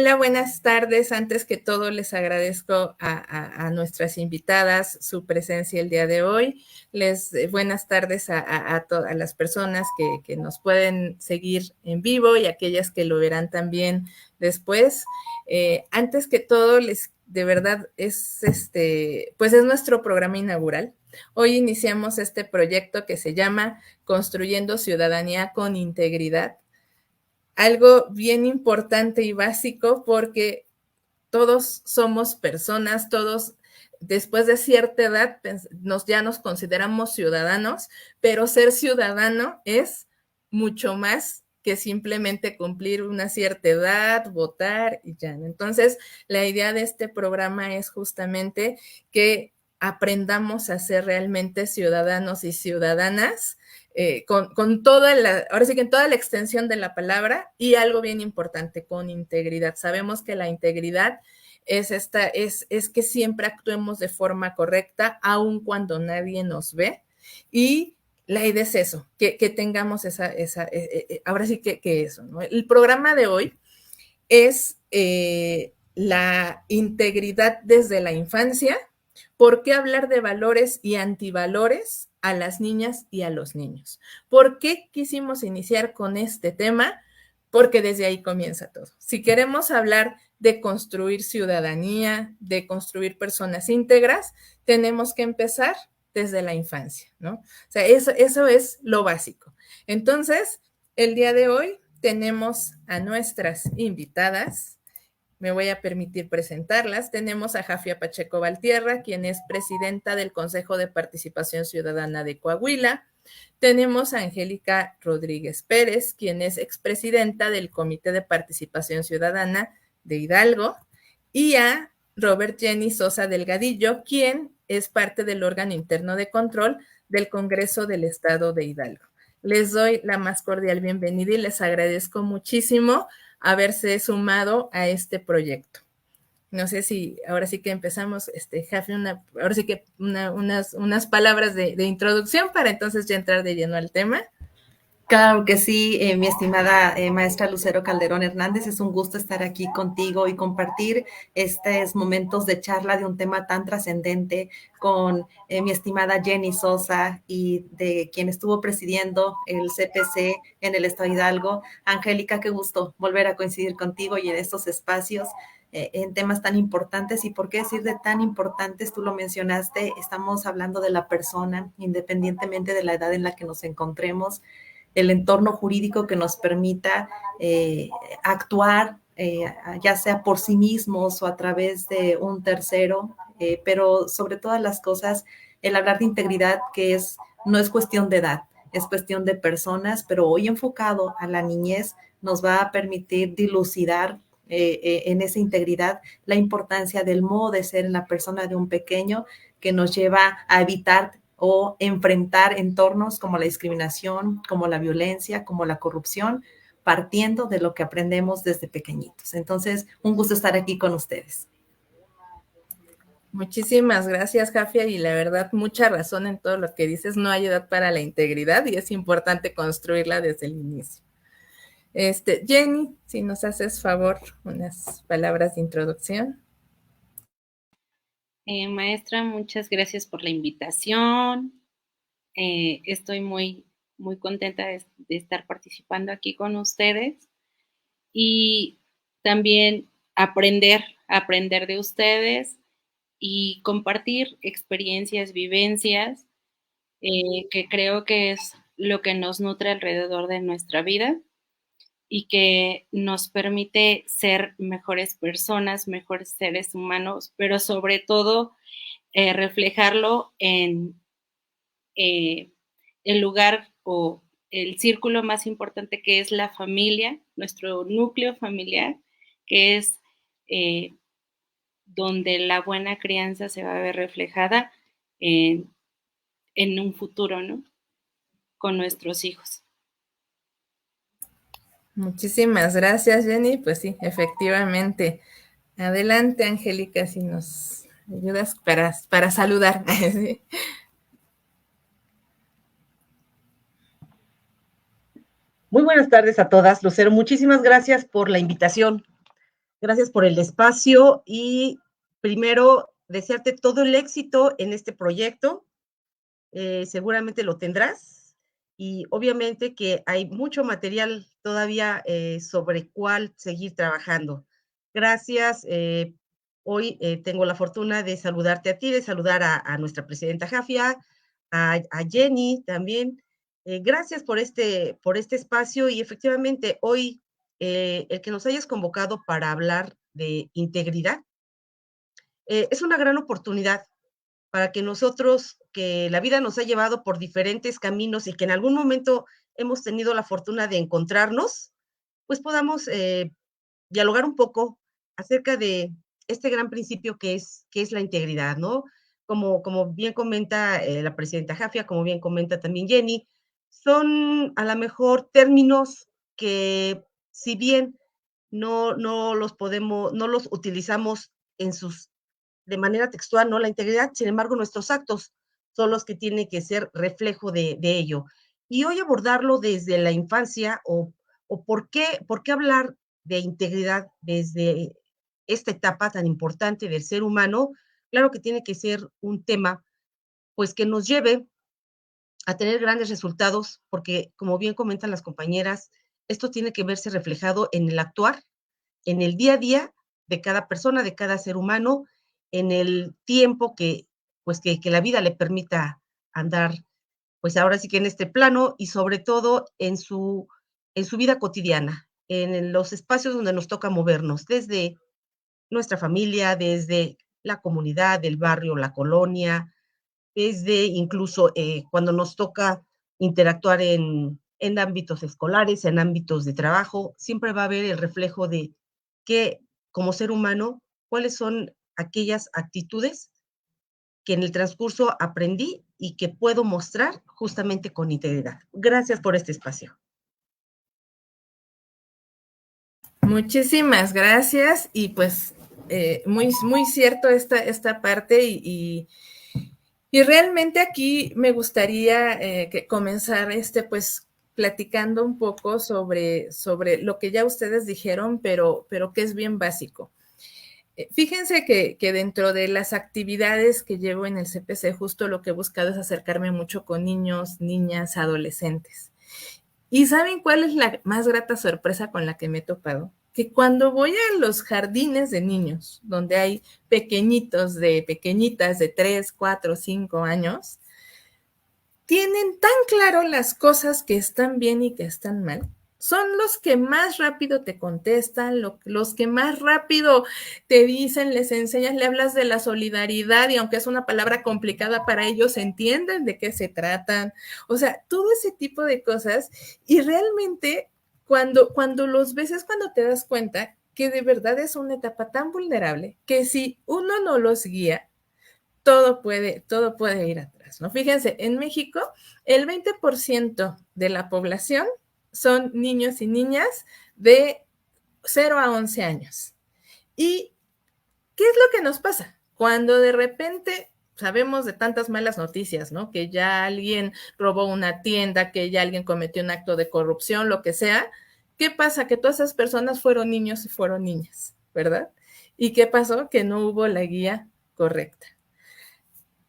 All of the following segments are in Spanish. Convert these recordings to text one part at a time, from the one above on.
Hola, buenas tardes. Antes que todo, les agradezco a nuestras invitadas su presencia el día de hoy. Buenas tardes a todas las personas que nos pueden seguir en vivo y aquellas que lo verán también después. Antes que todo, de verdad, pues es nuestro programa inaugural. Hoy iniciamos este proyecto que se llama Construyendo Ciudadanía con Integridad. Algo bien importante y básico porque todos somos personas, todos después de cierta edad ya nos consideramos ciudadanos, pero ser ciudadano es mucho más que simplemente cumplir una cierta edad, votar y ya. Entonces, la idea de este programa es justamente que aprendamos a ser realmente ciudadanos y ciudadanas con toda ahora sí que en toda la extensión de la palabra y algo bien importante, con integridad. Sabemos que la integridad es que siempre actuemos de forma correcta, aun cuando nadie nos ve. Y la idea es eso, que tengamos ahora sí que eso, ¿no? El programa de hoy es la integridad desde la infancia. ¿Por qué hablar de valores y antivalores a las niñas y a los niños? ¿Por qué quisimos iniciar con este tema? Porque desde ahí comienza todo. Si queremos hablar de construir ciudadanía, de construir personas íntegras, tenemos que empezar desde la infancia, ¿no? O sea, eso es lo básico. Entonces, el día de hoy tenemos a nuestras invitadas. Me voy a permitir presentarlas. Tenemos a Jafia Pacheco Valtierra, quien es presidenta del Consejo de Participación Ciudadana de Coahuila. Tenemos a Angélica Rodríguez Pérez, quien es expresidenta del Comité de Participación Ciudadana de Hidalgo. Y a Robert Jenny Sosa Delgadillo, quien es parte del órgano interno de control del Congreso del Estado de Hidalgo. Les doy la más cordial bienvenida y les agradezco muchísimo haberse sumado a este proyecto. No sé si ahora sí que empezamos, Jafi, ahora sí que unas palabras de introducción para entonces ya entrar de lleno al tema. Claro que sí, mi estimada maestra Lucero Calderón Hernández, es un gusto estar aquí contigo y compartir estos momentos de charla de un tema tan trascendente con mi estimada Jenny Sosa y de quien estuvo presidiendo el CPC en el Estado de Hidalgo. Angélica, qué gusto volver a coincidir contigo y en estos espacios en temas tan importantes. ¿Y por qué decir de tan importantes? Tú lo mencionaste, estamos hablando de la persona, independientemente de la edad en la que nos encontremos, el entorno jurídico que nos permita actuar, ya sea por sí mismos o a través de un tercero, pero sobre todas las cosas, el hablar de integridad, no es cuestión de edad, es cuestión de personas, pero hoy enfocado a la niñez nos va a permitir dilucidar en esa integridad la importancia del modo de ser en la persona de un pequeño, que nos lleva a evitar o enfrentar entornos como la discriminación, como la violencia, como la corrupción, partiendo de lo que aprendemos desde pequeñitos. Entonces, un gusto estar aquí con ustedes. Muchísimas gracias, Jafia, y la verdad, mucha razón en todo lo que dices. No hay edad para la integridad y es importante construirla desde el inicio. Jenny, si nos haces favor, unas palabras de introducción. Maestra, muchas gracias por la invitación. Estoy muy contenta de estar participando aquí con ustedes y también aprender de ustedes y compartir experiencias, vivencias, que creo que es lo que nos nutre alrededor de nuestra vida y que nos permite ser mejores personas, mejores seres humanos, pero sobre todo reflejarlo en el lugar o el círculo más importante, que es la familia, nuestro núcleo familiar, que es donde la buena crianza se va a ver reflejada en un futuro, ¿no? Con nuestros hijos. Muchísimas gracias, Jenny. Pues sí, efectivamente. Adelante, Angélica, si nos ayudas para saludar. ¿Sí? Muy buenas tardes a todas. Lucero, muchísimas gracias por la invitación. Gracias por el espacio y primero desearte todo el éxito en este proyecto. Seguramente lo tendrás y obviamente que hay mucho material todavía sobre cuál seguir trabajando. Gracias. Hoy tengo la fortuna de saludarte a ti, de saludar a nuestra presidenta Jafia, a Jenny también. Gracias por este espacio y efectivamente hoy el que nos hayas convocado para hablar de integridad es una gran oportunidad para que nosotros, que la vida nos ha llevado por diferentes caminos y que en algún momento hemos tenido la fortuna de encontrarnos, pues podamos dialogar un poco acerca de este gran principio que es la integridad, ¿no? Como bien comenta la presidenta Jafia, como bien comenta también Jenny, son a lo mejor términos que si bien no los podemos, no los utilizamos en sus de manera textual, ¿no? La integridad, sin embargo, nuestros actos son los que tienen que ser reflejo de ello. Y hoy abordarlo desde la infancia o por qué hablar de integridad desde esta etapa tan importante del ser humano, claro que tiene que ser un tema pues que nos lleve a tener grandes resultados, porque como bien comentan las compañeras, esto tiene que verse reflejado en el actuar, en el día a día de cada persona, de cada ser humano, en el tiempo pues que la vida le permita andar, pues ahora sí que en este plano y sobre todo en su vida cotidiana, en los espacios donde nos toca movernos, desde nuestra familia, desde la comunidad, el barrio, la colonia, desde incluso cuando nos toca interactuar en ámbitos escolares, en ámbitos de trabajo, siempre va a haber el reflejo de que como ser humano, cuáles son aquellas actitudes que en el transcurso aprendí y que puedo mostrar justamente con integridad. Gracias por este espacio. Muchísimas gracias y pues muy cierto esta parte y realmente aquí me gustaría comenzar pues platicando un poco sobre lo que ya ustedes dijeron, pero que es bien básico. Fíjense que dentro de las actividades que llevo en el CPC, justo lo que he buscado es acercarme mucho con niños, niñas, adolescentes. ¿Y saben cuál es la más grata sorpresa con la que me he topado? Que cuando voy a los jardines de niños, donde hay pequeñitas de 3, 4, 5 años, tienen tan claro las cosas que están bien y que están mal. Son los que más rápido te contestan, los que más rápido te dicen, les enseñas, le hablas de la solidaridad y aunque es una palabra complicada para ellos, entienden de qué se tratan. O sea, todo ese tipo de cosas y realmente cuando los ves es cuando te das cuenta que de verdad es una etapa tan vulnerable que si uno no los guía, todo puede ir atrás, ¿no? Fíjense, en México, el 20% de la población son niños y niñas de 0 a 11 años. ¿Y qué es lo que nos pasa? Cuando de repente sabemos de tantas malas noticias, ¿no? Que ya alguien robó una tienda, que ya alguien cometió un acto de corrupción, lo que sea. ¿Qué pasa? Que todas esas personas fueron niños y fueron niñas, ¿verdad? ¿Y qué pasó? Que no hubo la guía correcta.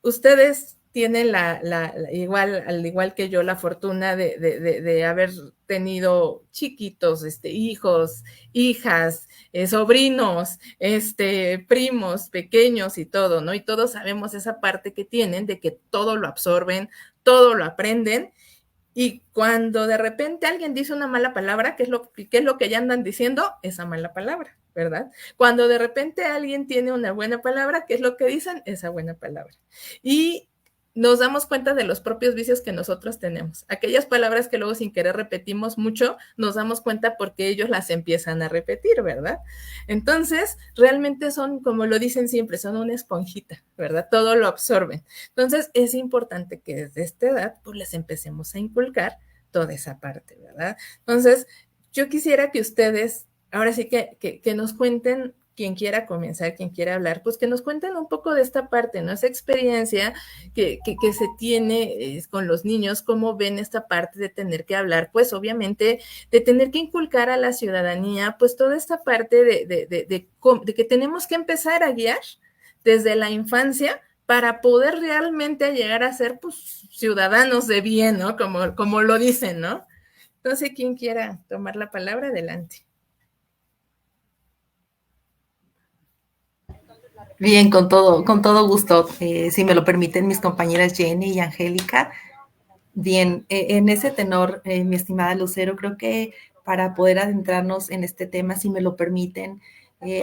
Ustedes tienen al igual que yo, la fortuna de haber tenido chiquitos, hijos, hijas, sobrinos, primos pequeños y todo, ¿no? Y todos sabemos esa parte que tienen de que todo lo absorben, todo lo aprenden. Y cuando de repente alguien dice una mala palabra, ¿qué es lo que ya andan diciendo? Esa mala palabra, ¿verdad? Cuando de repente alguien tiene una buena palabra, ¿qué es lo que dicen? Esa buena palabra. Y nos damos cuenta de los propios vicios que nosotros tenemos. Aquellas palabras que luego sin querer repetimos mucho, nos damos cuenta porque ellos las empiezan a repetir, ¿verdad? Entonces, realmente son, como lo dicen siempre, son una esponjita, ¿verdad? Todo lo absorben. Entonces, es importante que desde esta edad, pues les empecemos a inculcar toda esa parte, ¿verdad? Entonces, yo quisiera que ustedes, ahora sí que nos cuenten, quien quiera comenzar, quien quiera hablar, pues que nos cuenten un poco de esta parte, ¿no? Esa experiencia que se tiene con los niños, cómo ven esta parte de tener que hablar, pues obviamente de tener que inculcar a la ciudadanía, pues toda esta parte de que tenemos que empezar a guiar desde la infancia para poder realmente llegar a ser pues ciudadanos de bien, ¿no? Como lo dicen, ¿no? Entonces, quien quiera tomar la palabra, adelante. Bien, con todo gusto. Si me lo permiten mis compañeras Jenny y Angélica. Bien, en ese tenor, mi estimada Lucero, creo que para poder adentrarnos en este tema, si me lo permiten,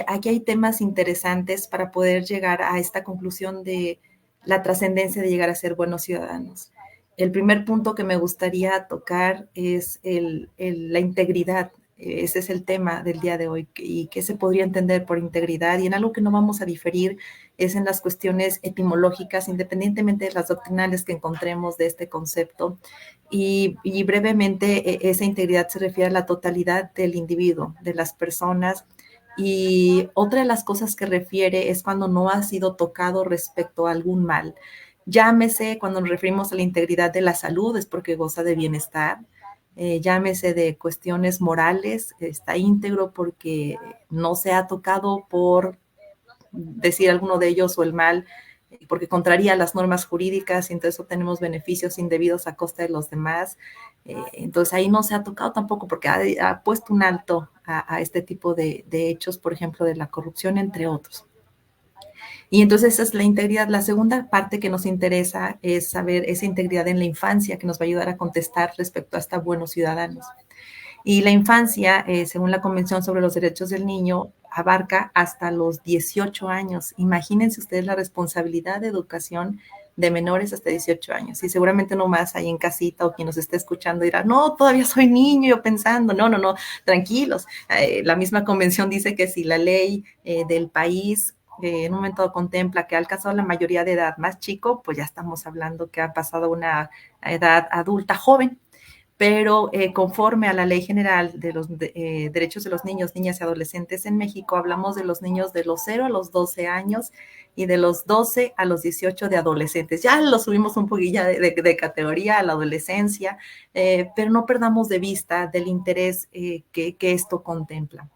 aquí hay temas interesantes para poder llegar a esta conclusión de la trascendencia de llegar a ser buenos ciudadanos. El primer punto que me gustaría tocar es la integridad. Ese es el tema del día de hoy y qué se podría entender por integridad. Y en algo que no vamos a diferir es en las cuestiones etimológicas, independientemente de las doctrinales que encontremos de este concepto. Y brevemente, esa integridad se refiere a la totalidad del individuo, de las personas. Y otra de las cosas que refiere es cuando no ha sido tocado respecto a algún mal. Llámese, cuando nos referimos a la integridad de la salud, es porque goza de bienestar. Llámese de cuestiones morales, está íntegro porque no se ha tocado por decir alguno de ellos o el mal, porque contraría las normas jurídicas y entonces obtenemos beneficios indebidos a costa de los demás. Entonces ahí no se ha tocado tampoco porque ha puesto un alto a este tipo de hechos, por ejemplo, de la corrupción, entre otros. Y entonces esa es la integridad. La segunda parte que nos interesa es saber esa integridad en la infancia que nos va a ayudar a contestar respecto a estar buenos ciudadanos. Y la infancia, según la Convención sobre los Derechos del Niño, abarca hasta los 18 años. Imagínense ustedes la responsabilidad de educación de menores hasta 18 años. Y seguramente no más ahí en casita o quien nos esté escuchando dirá, no, todavía soy niño, yo pensando, no, tranquilos. La misma convención dice que si la ley del país en un momento contempla que ha alcanzado la mayoría de edad más chico, pues ya estamos hablando que ha pasado a una edad adulta joven. Pero conforme a la Ley General de los Derechos de los Niños, Niñas y Adolescentes en México, hablamos de los niños de los 0 a los 12 años y de los 12 a los 18 de adolescentes. Ya lo subimos un poquillo de categoría a la adolescencia, pero no perdamos de vista del interés que esto contempla.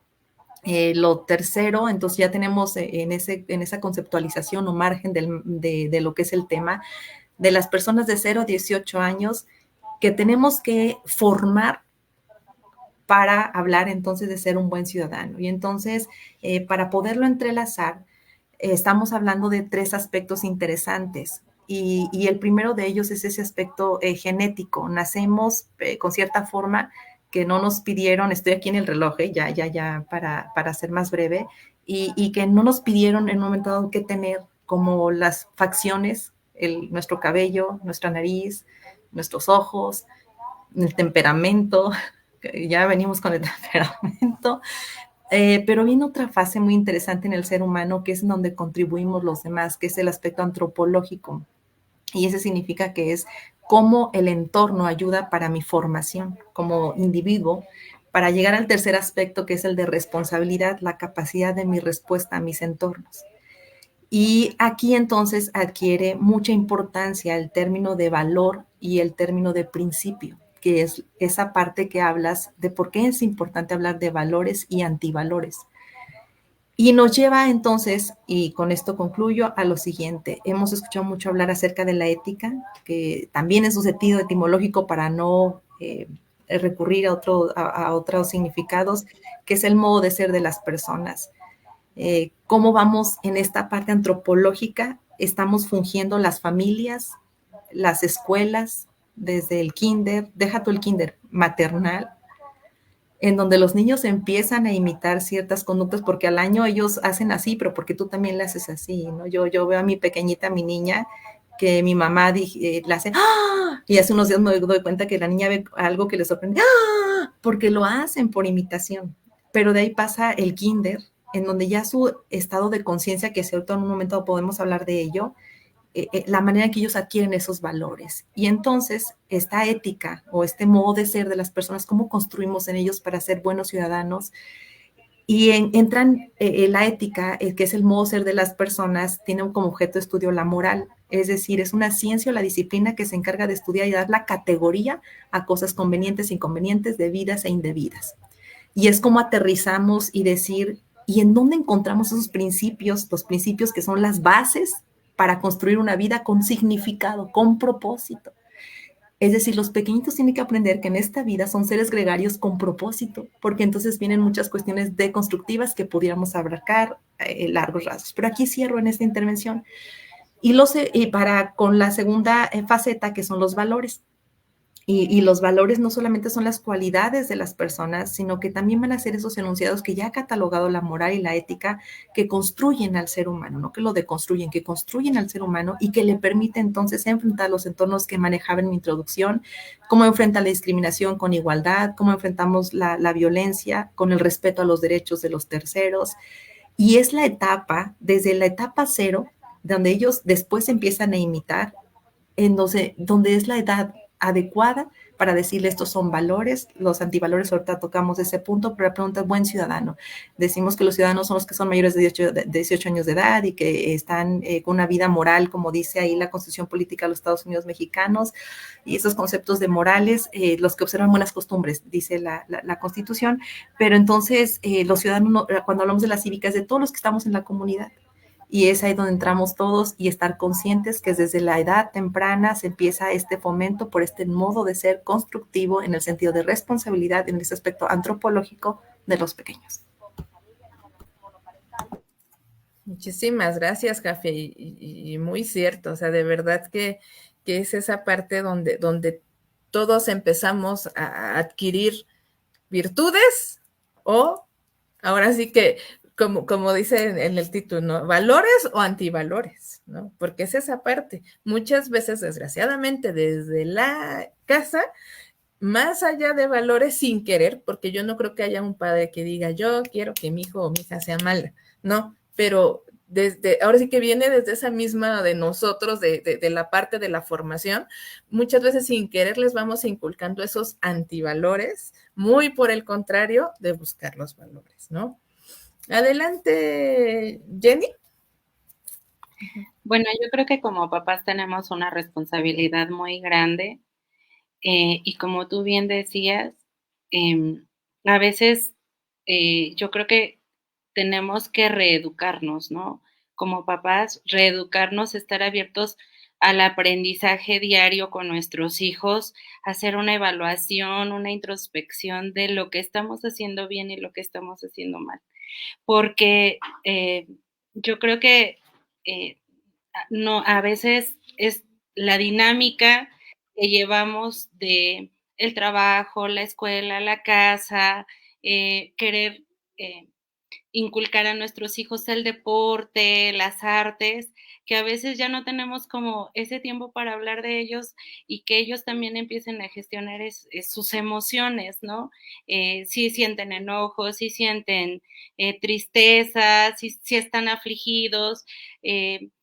Lo tercero, entonces ya tenemos en esa conceptualización o margen de lo que es el tema de las personas de 0 a 18 años que tenemos que formar para hablar entonces de ser un buen ciudadano. Y entonces, para poderlo entrelazar, estamos hablando de 3 aspectos interesantes. Y el primero de ellos es ese aspecto genético. Nacemos con cierta forma que no nos pidieron, estoy aquí en el reloj, ya para ser más breve, y que no nos pidieron en un momento dado que tener como las facciones, nuestro cabello, nuestra nariz, nuestros ojos, el temperamento, ya venimos con el temperamento, pero viene otra fase muy interesante en el ser humano que es en donde contribuimos los demás, que es el aspecto antropológico. Y ese significa que es cómo el entorno ayuda para mi formación como individuo, para llegar al tercer aspecto que es el de responsabilidad, la capacidad de mi respuesta a mis entornos. Y aquí entonces adquiere mucha importancia el término de valor y el término de principio, que es esa parte que hablas de por qué es importante hablar de valores y antivalores. Y nos lleva entonces, y con esto concluyo, a lo siguiente. Hemos escuchado mucho hablar acerca de la ética, que también es un sentido etimológico para no recurrir a otros significados, que es el modo de ser de las personas. Cómo vamos en esta parte antropológica, estamos fungiendo las familias, las escuelas, desde el kinder, deja tú el kinder, maternal, en donde los niños empiezan a imitar ciertas conductas porque al año ellos hacen así, pero porque tú también le haces así, ¿no? Yo veo a mi pequeñita, mi niña, que mi mamá le hace ¡ah! Y hace unos días me doy cuenta que la niña ve algo que le sorprende ¡ah! Porque lo hacen por imitación. Pero de ahí pasa el kinder, en donde ya su estado de conciencia, que si ahorita en un momento podemos hablar de ello, la manera en que ellos adquieren esos valores. Y entonces, esta ética o este modo de ser de las personas, cómo construimos en ellos para ser buenos ciudadanos. Y entran la ética, que es el modo de ser de las personas, tiene como objeto de estudio la moral. Es decir, es una ciencia o la disciplina que se encarga de estudiar y dar la categoría a cosas convenientes, inconvenientes, debidas e indebidas. Y es como aterrizamos y decir, ¿y en dónde encontramos esos principios? Los principios que son las bases para construir una vida con significado, con propósito. Es decir, los pequeñitos tienen que aprender que en esta vida son seres gregarios con propósito, porque entonces vienen muchas cuestiones deconstructivas que pudiéramos abarcar largos rasgos. Pero aquí cierro en esta intervención. Y para con la segunda faceta, que son los valores. Y los valores no solamente son las cualidades de las personas, sino que también van a ser esos enunciados que ya ha catalogado la moral y la ética que construyen al ser humano, no que lo deconstruyen, que construyen al ser humano y que le permite entonces enfrentar los entornos que manejaba en mi introducción, cómo enfrenta la discriminación con igualdad, cómo enfrentamos la violencia con el respeto a los derechos de los terceros. Y es la etapa, desde la etapa cero, donde ellos después empiezan a imitar, donde es la edad adecuada para decirle estos son valores, los antivalores, ahorita tocamos ese punto, pero la pregunta es buen ciudadano. Decimos que los ciudadanos son los que son mayores de 18 años de edad y que están con una vida moral, como dice ahí la Constitución Política de los Estados Unidos Mexicanos, y esos conceptos de morales, los que observan buenas costumbres, dice la Constitución, pero entonces los ciudadanos, cuando hablamos de la cívica, es de todos los que estamos en la comunidad. Y es ahí donde entramos todos y estar conscientes que desde la edad temprana se empieza este fomento por este modo de ser constructivo en el sentido de responsabilidad en este aspecto antropológico de los pequeños. Muchísimas gracias, Jafé, y muy cierto, o sea, de verdad que es esa parte donde todos empezamos a adquirir virtudes o ahora sí que como dice en el título, ¿no? ¿Valores o antivalores? ¿No? Porque es esa parte. Muchas veces, desgraciadamente, desde la casa, más allá de valores sin querer, porque yo no creo que haya un padre que diga, yo quiero que mi hijo o mi hija sea mala, no, pero ahora sí que viene desde esa misma de nosotros, de la parte de la formación, muchas veces sin querer les vamos inculcando esos antivalores, muy por el contrario de buscar los valores, ¿no? Adelante, Jenny. Bueno, yo creo que como papás tenemos una responsabilidad muy grande y como tú bien decías, a veces yo creo que tenemos que reeducarnos, ¿no? Como papás, reeducarnos, estar abiertos al aprendizaje diario con nuestros hijos, hacer una evaluación, una introspección de lo que estamos haciendo bien y lo que estamos haciendo mal. Porque yo creo que no, a veces es la dinámica que llevamos de el trabajo, la escuela, la casa, querer inculcar a nuestros hijos el deporte, las artes, que a veces ya no tenemos como ese tiempo para hablar de ellos y que ellos también empiecen a gestionar sus emociones, ¿no? Si sienten enojo, si sienten tristeza, si están afligidos,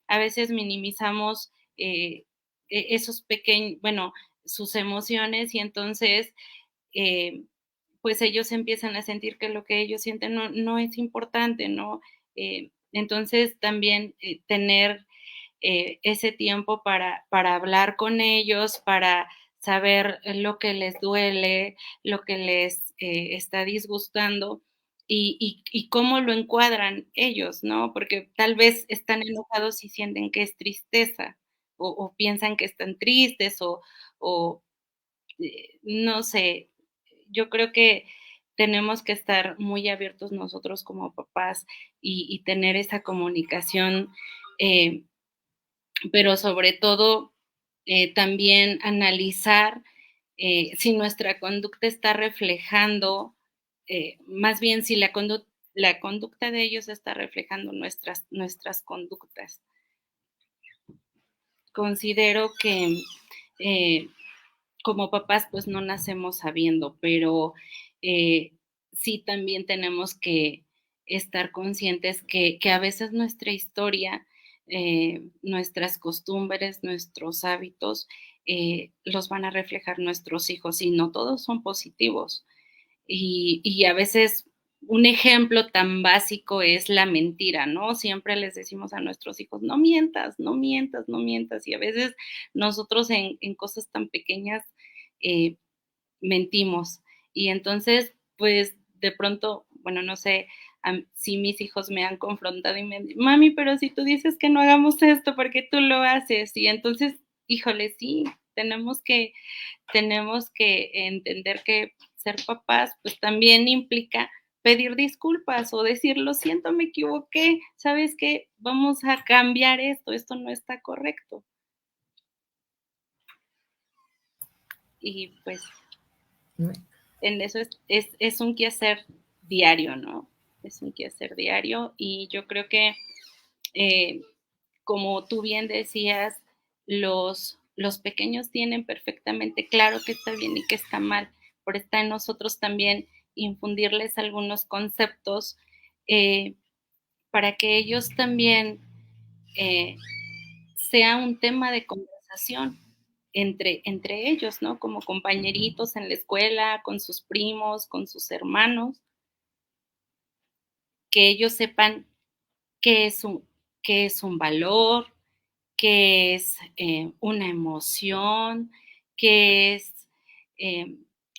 a veces minimizamos esos pequeños, bueno, sus emociones y entonces pues ellos empiezan a sentir que lo que ellos sienten no es importante, ¿no? Entonces también tener ese tiempo para hablar con ellos, para saber lo que les duele, lo que les está disgustando y cómo lo encuadran ellos, ¿no? Porque tal vez están enojados y sienten que es tristeza o piensan que están tristes o no sé, yo creo que tenemos que estar muy abiertos nosotros como papás y tener esa comunicación, eh, pero sobre todo también analizar si nuestra conducta está reflejando, más bien si la conducta de ellos está reflejando nuestras conductas. Considero que como papás, pues no nacemos sabiendo, pero sí también tenemos que estar conscientes que a veces nuestra historia, nuestras costumbres, nuestros hábitos, los van a reflejar nuestros hijos y no todos son positivos. Y a veces Un ejemplo tan básico es la mentira, ¿no? Siempre les decimos a nuestros hijos, no mientas, no mientas, no mientas. Y a veces nosotros en cosas tan pequeñas mentimos. Y entonces, pues de pronto, bueno, no sé si mis hijos me han confrontado y me han dicho, mami, pero si tú dices que no hagamos esto, ¿por qué tú lo haces? Y entonces, híjole, sí, tenemos que entender que ser papás, pues también implica pedir disculpas o decir, lo siento, me equivoqué, ¿sabes qué? Vamos a cambiar esto no está correcto. Y pues en eso es un quehacer diario, ¿no? Es un quehacer diario y yo creo que, como tú bien decías, los pequeños tienen perfectamente claro qué está bien y qué está mal, pero está en nosotros también infundirles algunos conceptos para que ellos también sea un tema de conversación entre ellos, ¿no? Como compañeritos en la escuela, con sus primos, con sus hermanos, que ellos sepan qué es un valor, qué es una emoción, qué es...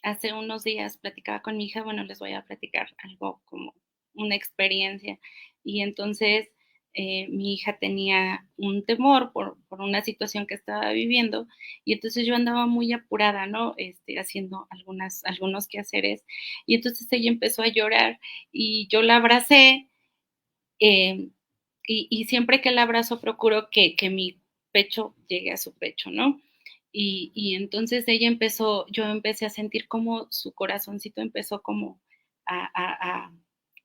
hace unos días platicaba con mi hija, bueno, les voy a platicar algo como una experiencia, y entonces mi hija tenía un temor por una situación que estaba viviendo, y entonces yo andaba muy apurada, ¿no? Haciendo algunos quehaceres, y entonces ella empezó a llorar, y yo la abracé, eh, y siempre que la abrazo procuro que mi pecho llegue a su pecho, ¿no? Y entonces yo empecé a sentir como su corazoncito empezó como a, a, a,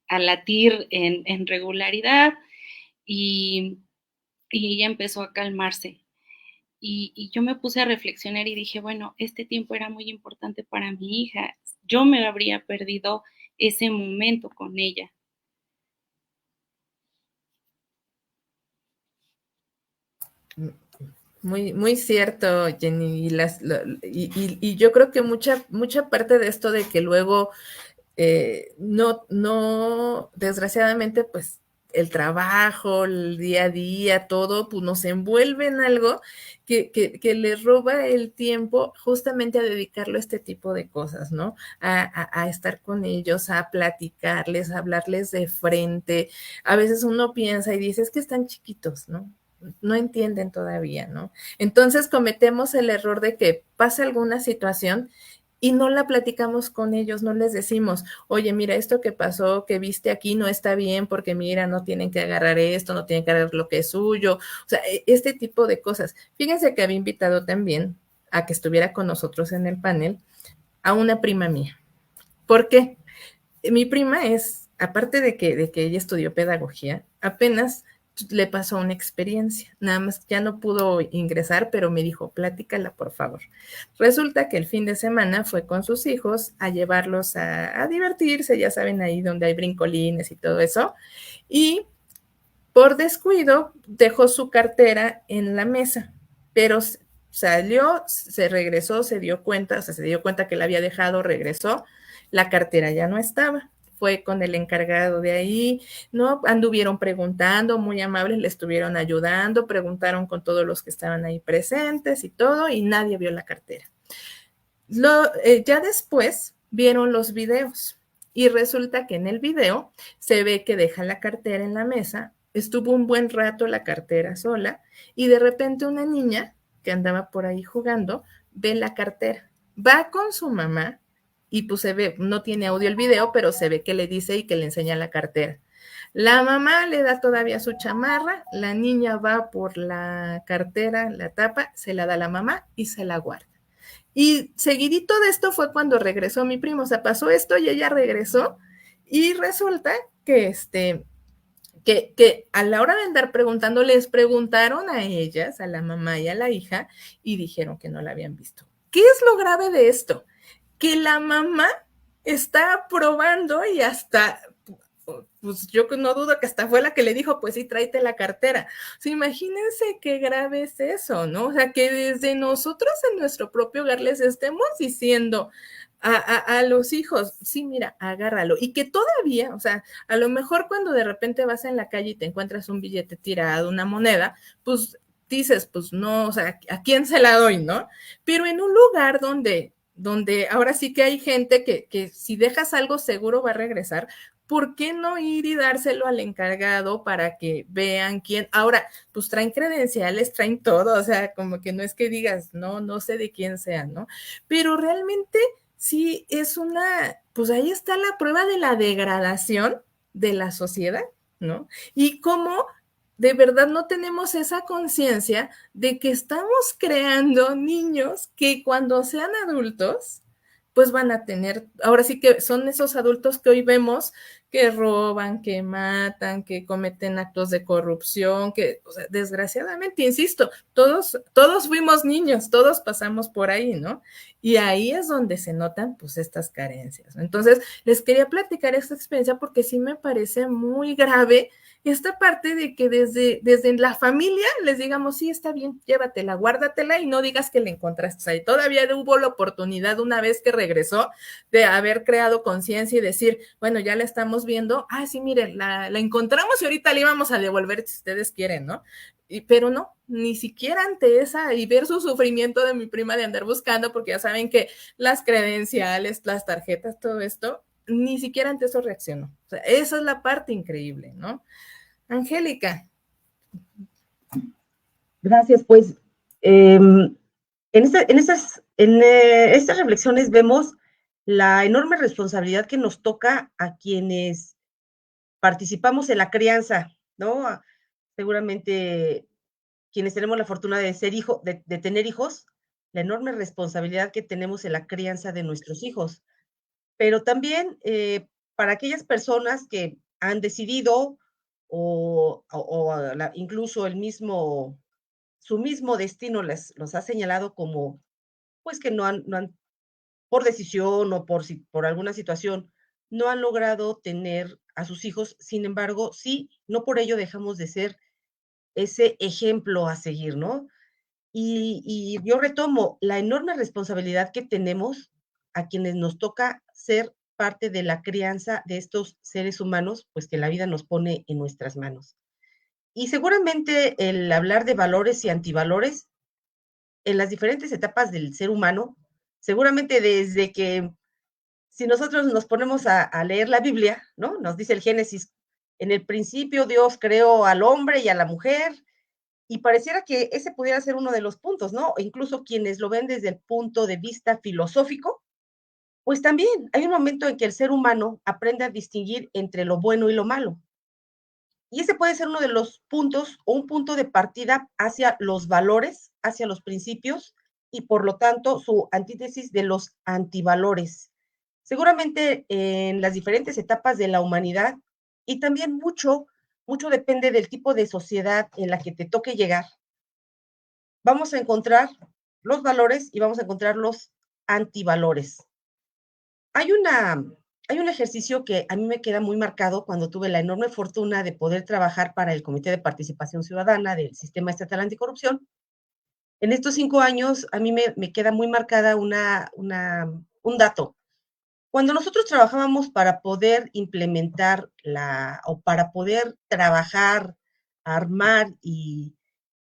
a latir en regularidad y, y ella empezó a calmarse. Y yo me puse a reflexionar y dije, bueno, este tiempo era muy importante para mi hija. Yo me habría perdido ese momento con ella. Muy, muy cierto, Jenny. Y yo creo que mucha parte de esto de que luego no, desgraciadamente, pues el trabajo, el día a día, todo, pues nos envuelve en algo que le roba el tiempo justamente a dedicarlo a este tipo de cosas, ¿no? A estar con ellos, a platicarles, a hablarles de frente. A veces uno piensa y dice, es que están chiquitos, ¿no? No entienden todavía, ¿no? Entonces cometemos el error de que pasa alguna situación y no la platicamos con ellos, no les decimos, oye, mira, esto que pasó, que viste aquí no está bien, porque mira, no tienen que agarrar esto, no tienen que agarrar lo que es suyo, o sea, este tipo de cosas. Fíjense que había invitado también a que estuviera con nosotros en el panel a una prima mía. ¿Por qué? Mi prima es, aparte de que ella estudió pedagogía, apenas le pasó una experiencia, nada más ya no pudo ingresar, pero me dijo, platícala por favor. Resulta que el fin de semana fue con sus hijos a llevarlos a divertirse, ya saben, ahí donde hay brincolines y todo eso, y por descuido dejó su cartera en la mesa, pero salió, se regresó, se dio cuenta, o sea, se dio cuenta que la había dejado, regresó, la cartera ya no estaba. Fue con el encargado de ahí, ¿no? Anduvieron preguntando, muy amables, le estuvieron ayudando, preguntaron con todos los que estaban ahí presentes y todo, y nadie vio la cartera. Ya después vieron los videos y resulta que en el video se ve que deja la cartera en la mesa, estuvo un buen rato la cartera sola y de repente una niña que andaba por ahí jugando ve la cartera, va con su mamá y pues se ve, no tiene audio el video, pero se ve que le dice y que le enseña la cartera. La mamá le da todavía su chamarra, la niña va por la cartera, la tapa, se la da a la mamá y se la guarda. Y seguidito de esto fue cuando regresó mi primo, o sea, pasó esto y ella regresó y resulta que que a la hora de andar preguntando, les preguntaron a ellas, a la mamá y a la hija, y dijeron que no la habían visto. ¿Qué es lo grave de esto? Que la mamá está probando y hasta, pues yo no dudo que hasta fue la que le dijo, pues sí, tráete la cartera. O sea, imagínense qué grave es eso, ¿no? O sea, que desde nosotros en nuestro propio hogar les estemos diciendo, a los hijos, sí, mira, agárralo. Y que todavía, o sea, a lo mejor cuando de repente vas en la calle y te encuentras un billete tirado, una moneda, pues dices, pues no, o sea, ¿a quién se la doy, no? Pero en un lugar donde ahora sí que hay gente que si dejas algo seguro va a regresar, ¿por qué no ir y dárselo al encargado para que vean quién? Ahora, pues traen credenciales, traen todo, o sea, como que no es que digas, no, no sé de quién sea, ¿no? Pero realmente sí es pues ahí está la prueba de la degradación de la sociedad, ¿no? Y cómo de verdad no tenemos esa conciencia de que estamos creando niños que cuando sean adultos, pues van a tener, ahora sí que son esos adultos que hoy vemos que roban, que matan, que cometen actos de corrupción, que, o sea, desgraciadamente, insisto, todos fuimos niños, todos pasamos por ahí, ¿no? Y ahí es donde se notan, pues, estas carencias. Entonces, les quería platicar esta experiencia porque sí me parece muy grave esta parte de que desde la familia les digamos, sí, está bien, llévatela, guárdatela y no digas que la encontraste ahí. Todavía hubo la oportunidad una vez que regresó de haber creado conciencia y decir, bueno, ya la estamos viendo, sí, mire, la encontramos y ahorita la íbamos a devolver si ustedes quieren, ¿no? Pero no, ni siquiera ante esa y ver su sufrimiento de mi prima de andar buscando, porque ya saben que las credenciales, las tarjetas, todo esto, ni siquiera ante eso reaccionó. O sea, esa es la parte increíble, ¿no? Angélica. Gracias, pues en estas reflexiones vemos la enorme responsabilidad que nos toca a quienes participamos en la crianza, ¿no? Seguramente quienes tenemos la fortuna de ser de tener hijos, la enorme responsabilidad que tenemos en la crianza de nuestros hijos, pero también para aquellas personas que han decidido incluso su mismo destino los ha señalado como, pues que no han por decisión o por alguna situación, no han logrado tener a sus hijos. Sin embargo, sí, no por ello dejamos de ser ese ejemplo a seguir, ¿no? Y yo retomo la enorme responsabilidad que tenemos a quienes nos toca ser parte de la crianza de estos seres humanos, pues que la vida nos pone en nuestras manos. Y seguramente el hablar de valores y antivalores en las diferentes etapas del ser humano, seguramente desde que si nosotros nos ponemos a leer la Biblia, ¿no? Nos dice el Génesis, en el principio Dios creó al hombre y a la mujer, y pareciera que ese pudiera ser uno de los puntos, ¿no? O incluso quienes lo ven desde el punto de vista filosófico, pues también hay un momento en que el ser humano aprende a distinguir entre lo bueno y lo malo. Y ese puede ser uno de los puntos o un punto de partida hacia los valores, hacia los principios y por lo tanto su antítesis de los antivalores. Seguramente en las diferentes etapas de la humanidad y también mucho depende del tipo de sociedad en la que te toque llegar. Vamos a encontrar los valores y vamos a encontrar los antivalores. Hay un ejercicio que a mí me queda muy marcado cuando tuve la enorme fortuna de poder trabajar para el Comité de Participación Ciudadana del Sistema Estatal Anticorrupción. En estos 5 años, a mí me queda muy marcada un dato. Cuando nosotros trabajábamos para poder implementar o para poder trabajar, armar y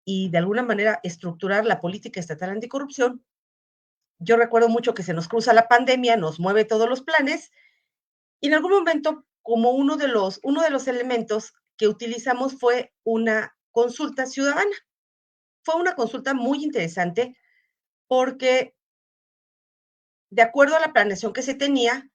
de alguna manera estructurar la política estatal anticorrupción, yo recuerdo mucho que se nos cruza la pandemia, nos mueve todos los planes, y en algún momento, como uno de los elementos que utilizamos fue una consulta ciudadana. Fue una consulta muy interesante porque, de acuerdo a la planeación que se tenía,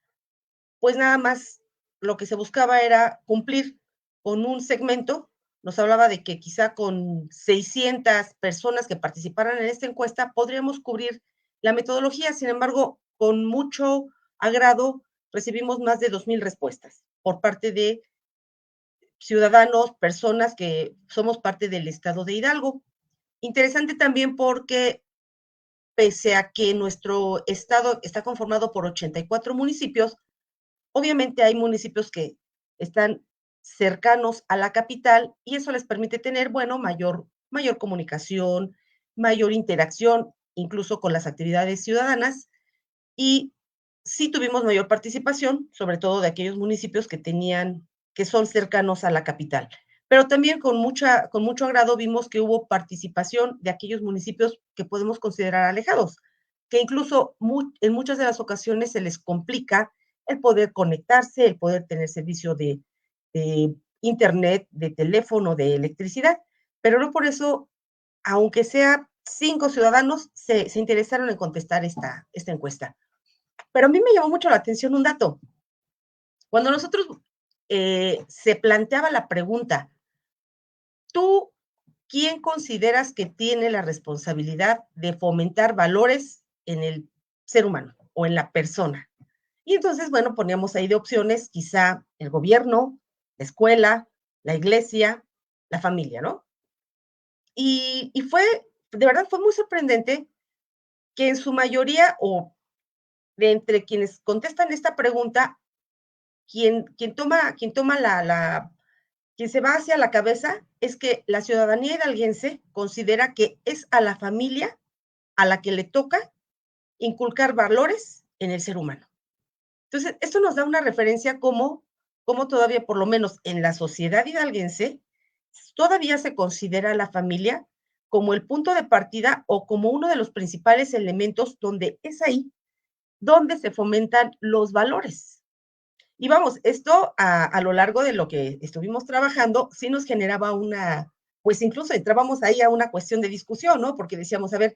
pues nada más lo que se buscaba era cumplir con un segmento. Nos hablaba de que quizá con 600 personas que participaran en esta encuesta podríamos cubrir la metodología. Sin embargo, con mucho agrado recibimos más de 2,000 respuestas por parte de ciudadanos, personas que somos parte del estado de Hidalgo. Interesante también porque pese a que nuestro estado está conformado por 84 municipios, obviamente hay municipios que están cercanos a la capital y eso les permite tener, bueno, mayor comunicación, mayor interacción, incluso con las actividades ciudadanas. Y sí tuvimos mayor participación, sobre todo de aquellos municipios que son cercanos a la capital. Pero también con mucho agrado vimos que hubo participación de aquellos municipios que podemos considerar alejados, que incluso en muchas de las ocasiones se les complica el poder conectarse, el poder tener servicio de internet, de teléfono, de electricidad, pero no por eso, aunque sea 5 ciudadanos, se interesaron en contestar esta encuesta. Pero a mí me llamó mucho la atención un dato. Cuando nosotros se planteaba la pregunta, ¿tú quién consideras que tiene la responsabilidad de fomentar valores en el ser humano o en la persona? Y entonces, bueno, poníamos ahí de opciones, quizá el gobierno, la escuela, la iglesia, la familia, ¿no? Y de verdad fue muy sorprendente que en su mayoría, o de entre quienes contestan esta pregunta, quien se va hacia la cabeza es que la ciudadanía hidalguense considera que es a la familia a la que le toca inculcar valores en el ser humano. Entonces, esto nos da una referencia como todavía, por lo menos en la sociedad hidalguense, todavía se considera a la familia como el punto de partida o como uno de los principales elementos donde es ahí donde se fomentan los valores. Y vamos, esto a lo largo de lo que estuvimos trabajando, sí nos generaba pues incluso entrábamos ahí a una cuestión de discusión, ¿no? Porque decíamos, a ver,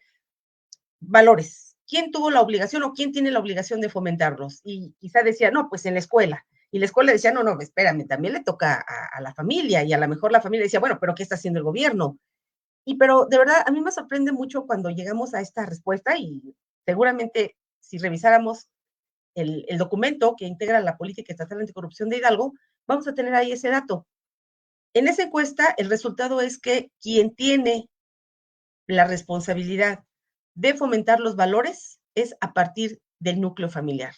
valores, ¿quién tuvo la obligación o quién tiene la obligación de fomentarlos? Y quizá decía, no, pues en la escuela. Y la escuela decía, no, espérame, también le toca a la familia. Y a lo mejor la familia decía, bueno, pero ¿qué está haciendo el gobierno? Pero de verdad, a mí me sorprende mucho cuando llegamos a esta respuesta y seguramente si revisáramos el documento que integra la política estatal anticorrupción de Hidalgo, vamos a tener ahí ese dato. En esa encuesta, el resultado es que quien tiene la responsabilidad de fomentar los valores es a partir del núcleo familiar.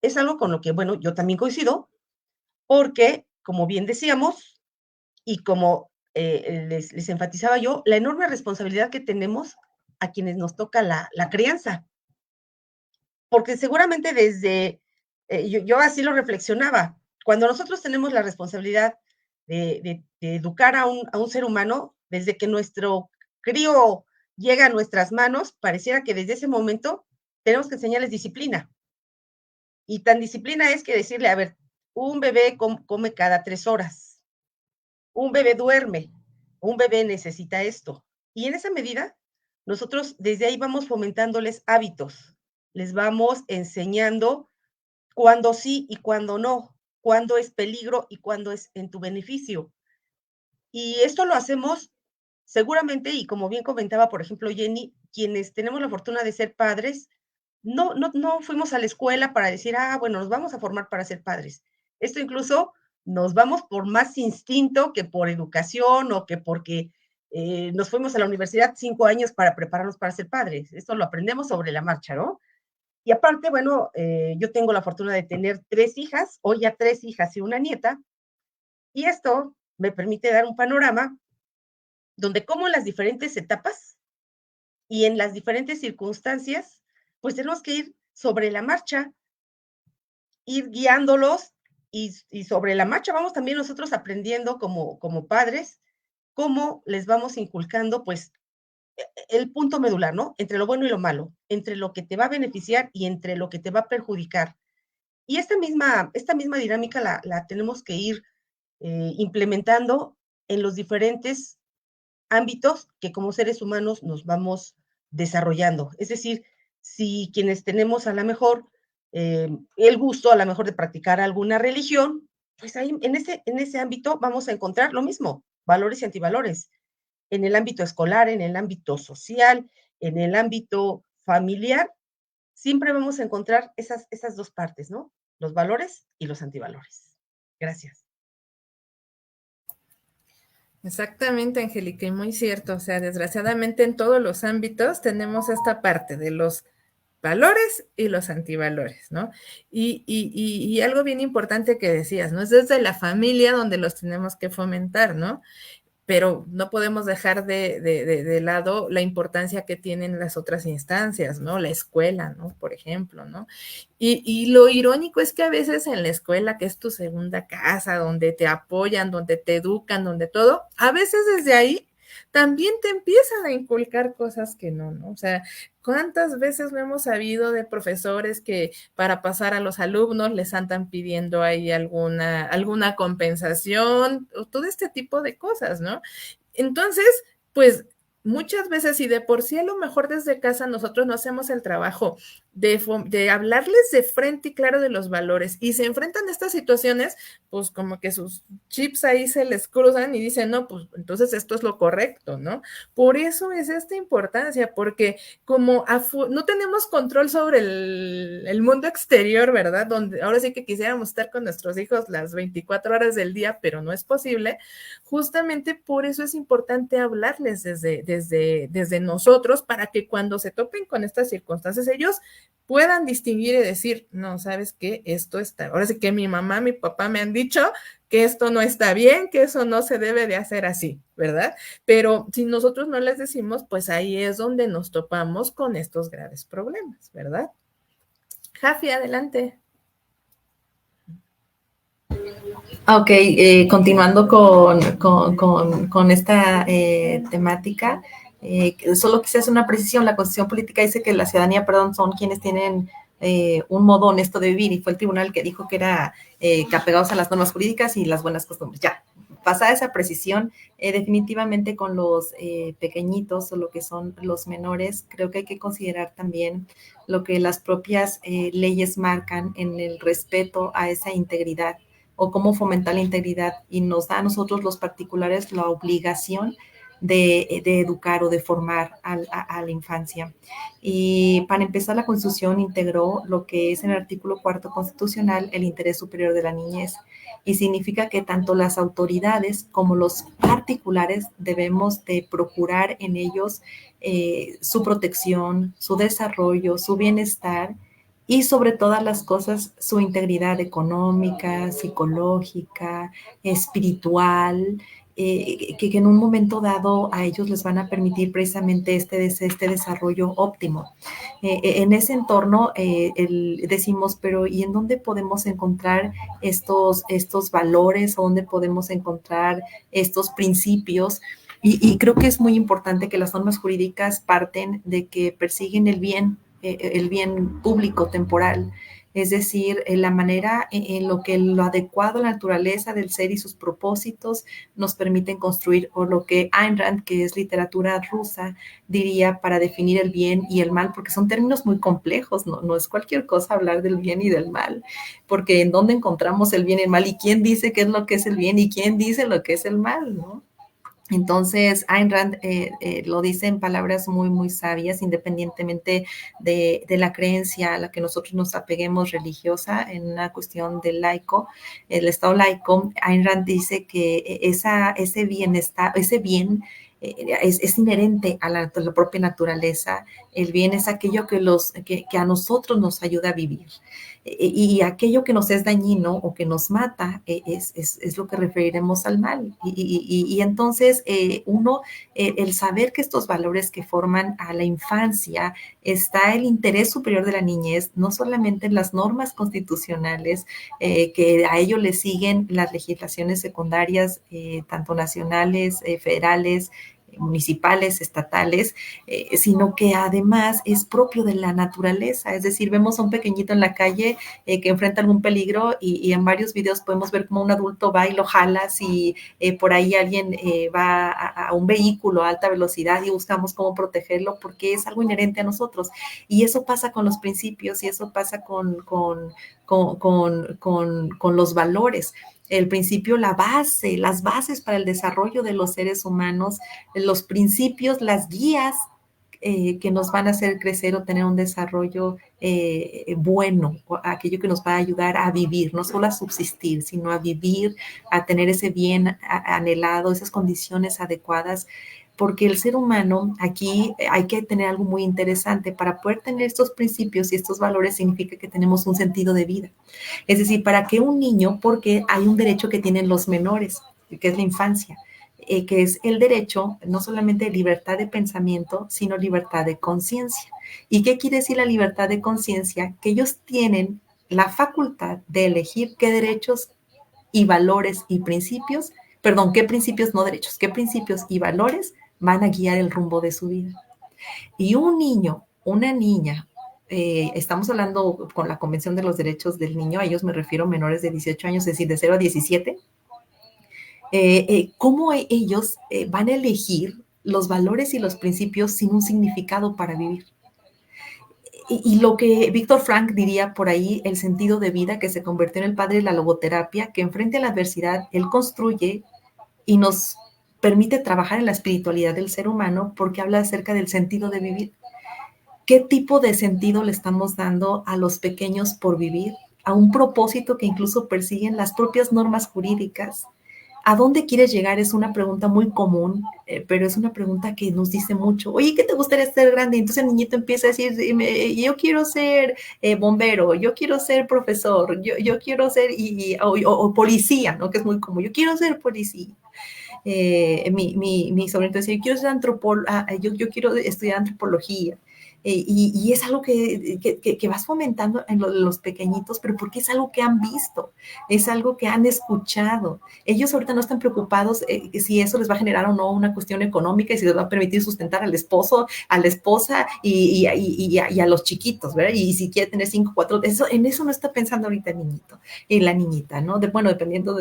Es algo con lo que, bueno, yo también coincido, porque, como bien decíamos, y como les enfatizaba yo, la enorme responsabilidad que tenemos a quienes nos toca la crianza. Porque seguramente yo así lo reflexionaba, cuando nosotros tenemos la responsabilidad de educar a un ser humano, desde que nuestro crío llega a nuestras manos, pareciera que desde ese momento tenemos que enseñarles disciplina. Y tan disciplina es que decirle, a ver, un bebé come cada 3 horas, un bebé duerme, un bebé necesita esto. Y en esa medida, nosotros desde ahí vamos fomentándoles hábitos, les vamos enseñando cuándo sí y cuándo no, cuándo es peligro y cuándo es en tu beneficio. Y esto lo hacemos seguramente, y como bien comentaba, por ejemplo, Jenny, quienes tenemos la fortuna de ser padres, no fuimos a la escuela para decir, bueno, nos vamos a formar para ser padres. Esto incluso nos vamos por más instinto que por educación o que porque nos fuimos a la universidad 5 años para prepararnos para ser padres. Esto lo aprendemos sobre la marcha, ¿no? Y aparte, bueno, yo tengo la fortuna de tener 3 hijas, hoy ya 3 hijas y una nieta, y esto me permite dar un panorama donde como en las diferentes etapas y en las diferentes circunstancias, pues tenemos que ir sobre la marcha, ir guiándolos y sobre la marcha vamos también nosotros aprendiendo como padres cómo les vamos inculcando pues el punto medular, ¿no? Entre lo bueno y lo malo, entre lo que te va a beneficiar y entre lo que te va a perjudicar. Y esta misma dinámica la tenemos que ir implementando en los diferentes ámbitos que como seres humanos nos vamos desarrollando. Es decir, si quienes tenemos a lo mejor el gusto a lo mejor de practicar alguna religión, pues ahí en ese ámbito vamos a encontrar lo mismo, valores y antivalores. En el ámbito escolar, en el ámbito social, en el ámbito familiar, siempre vamos a encontrar esas 2 partes, ¿no? Los valores y los antivalores. Gracias. Exactamente, Angélica, y muy cierto. O sea, desgraciadamente en todos los ámbitos tenemos esta parte de los valores y los antivalores, ¿no? Y algo bien importante que decías, ¿no? Es desde la familia donde los tenemos que fomentar, ¿no? pero no podemos dejar de lado la importancia que tienen las otras instancias, ¿no? La escuela, ¿no? Por ejemplo, ¿no? Y lo irónico es que a veces en la escuela, que es tu segunda casa, donde te apoyan, donde te educan, donde todo, a veces desde ahí también te empiezan a inculcar cosas que no, ¿no? O sea, ¿cuántas veces no hemos sabido de profesores que para pasar a los alumnos les andan pidiendo ahí alguna compensación o todo este tipo de cosas, ¿no? Entonces, pues muchas veces y de por sí a lo mejor desde casa nosotros no hacemos el trabajo de hablarles de frente y claro de los valores y se enfrentan a estas situaciones, pues como que sus chips ahí se les cruzan y dicen, no, pues entonces esto es lo correcto, ¿no? Por eso es esta importancia, porque como no tenemos control sobre el mundo exterior, ¿verdad? Donde ahora sí que quisiéramos estar con nuestros hijos las 24 horas del día, pero no es posible. Justamente por eso es importante hablarles desde nosotros para que cuando se topen con estas circunstancias ellos puedan distinguir y decir, no, ¿sabes qué? Esto está, ahora sí que mi mamá, mi papá me han dicho que esto no está bien, que eso no se debe de hacer así, ¿verdad? Pero si nosotros no les decimos, pues ahí es donde nos topamos con estos graves problemas, ¿verdad? Jafi, adelante. Ok, continuando con esta temática, solo quise hacer una precisión. La Constitución Política dice que la ciudadanía, perdón, son quienes tienen un modo honesto de vivir, y fue el tribunal que dijo que era que apegados a las normas jurídicas y las buenas costumbres. Ya, pasada esa precisión, definitivamente con los pequeñitos o lo que son los menores, creo que hay que considerar también lo que las propias leyes marcan en el respeto a esa integridad o cómo fomentar la integridad, y nos da a nosotros los particulares la obligación de educar o de formar a la infancia. Y para empezar, la Constitución integró lo que es en el artículo 4 constitucional el interés superior de la niñez, y significa que tanto las autoridades como los particulares debemos de procurar en ellos su protección, su desarrollo, su bienestar, y sobre todas las cosas su integridad económica, psicológica, espiritual, que en un momento dado a ellos les van a permitir precisamente este desarrollo óptimo. En ese entorno decimos, pero ¿y en dónde podemos encontrar estos valores? ¿O dónde podemos encontrar estos principios? Y creo que es muy importante que las normas jurídicas parten de que persiguen el bien público temporal, es decir, la manera en lo que lo adecuado a la naturaleza del ser y sus propósitos nos permiten construir, o lo que Ayn Rand, que es literatura rusa, diría para definir el bien y el mal, porque son términos muy complejos, no es cualquier cosa hablar del bien y del mal, porque en dónde encontramos el bien y el mal, y quién dice qué es lo que es el bien y quién dice lo que es el mal, ¿no? Entonces, Ayn Rand lo dice en palabras muy, muy sabias, independientemente de la creencia a la que nosotros nos apeguemos religiosa, en una cuestión del laico, el Estado laico. Ayn Rand dice que ese bienestar, ese bien es inherente a la propia naturaleza. El bien es aquello que a nosotros nos ayuda a vivir. Y aquello que nos es dañino o que nos mata es lo que referiremos al mal. Y entonces el saber que estos valores que forman a la infancia, está el interés superior de la niñez, no solamente en las normas constitucionales, que a ello le siguen las legislaciones secundarias, tanto nacionales, federales, municipales, estatales, sino que además es propio de la naturaleza. Es decir, vemos a un pequeñito en la calle que enfrenta algún peligro, y en varios videos podemos ver cómo un adulto va y lo jala, si por ahí alguien va a un vehículo a alta velocidad, y buscamos cómo protegerlo, porque es algo inherente a nosotros. Y eso pasa con los principios, y eso pasa con los valores. El principio, las bases para el desarrollo de los seres humanos, los principios, las guías que nos van a hacer crecer o tener un desarrollo bueno, aquello que nos va a ayudar a vivir, no solo a subsistir, sino a vivir, a tener ese bien anhelado, esas condiciones adecuadas. Porque el ser humano, aquí hay que tener algo muy interesante. Para poder tener estos principios y estos valores, significa que tenemos un sentido de vida. Es decir, para que un niño, porque hay un derecho que tienen los menores, que es la infancia. que es el derecho, no solamente de libertad de pensamiento, sino libertad de conciencia. ¿Y qué quiere decir la libertad de conciencia? Que ellos tienen la facultad de elegir qué derechos y valores y principios, perdón, qué principios, no derechos, qué principios y valores van a guiar el rumbo de su vida. Y un niño, una niña, estamos hablando con la Convención de los Derechos del Niño, a ellos me refiero menores de 18 años, es decir, de 0 a 17, cómo ellos van a elegir los valores y los principios sin un significado para vivir. Y lo que Víctor Frank diría por ahí, el sentido de vida, que se convirtió en el padre de la logoterapia, que enfrente a la adversidad, él construye y nos permite trabajar en la espiritualidad del ser humano porque habla acerca del sentido de vivir. ¿Qué tipo de sentido le estamos dando a los pequeños por vivir? A un propósito que incluso persiguen las propias normas jurídicas. ¿A dónde quieres llegar? Es una pregunta muy común, pero es una pregunta que nos dice mucho. Oye, ¿qué te gustaría ser grande? Y entonces el niñito empieza a decir, yo quiero ser bombero, yo quiero ser profesor, yo quiero ser o policía, ¿no? Que es muy común. Yo quiero ser policía. Mi sobrino decía, yo quiero ser yo quiero estudiar antropología. Y es algo que vas fomentando en los pequeñitos, pero porque es algo que han visto, es algo que han escuchado. Ellos ahorita no están preocupados si eso les va a generar o no una cuestión económica y si les va a permitir sustentar al esposo, a la esposa y a los chiquitos, ¿verdad? Y si quiere tener 5, 4, en eso no está pensando ahorita el niñito y la niñita, ¿no? Bueno, dependiendo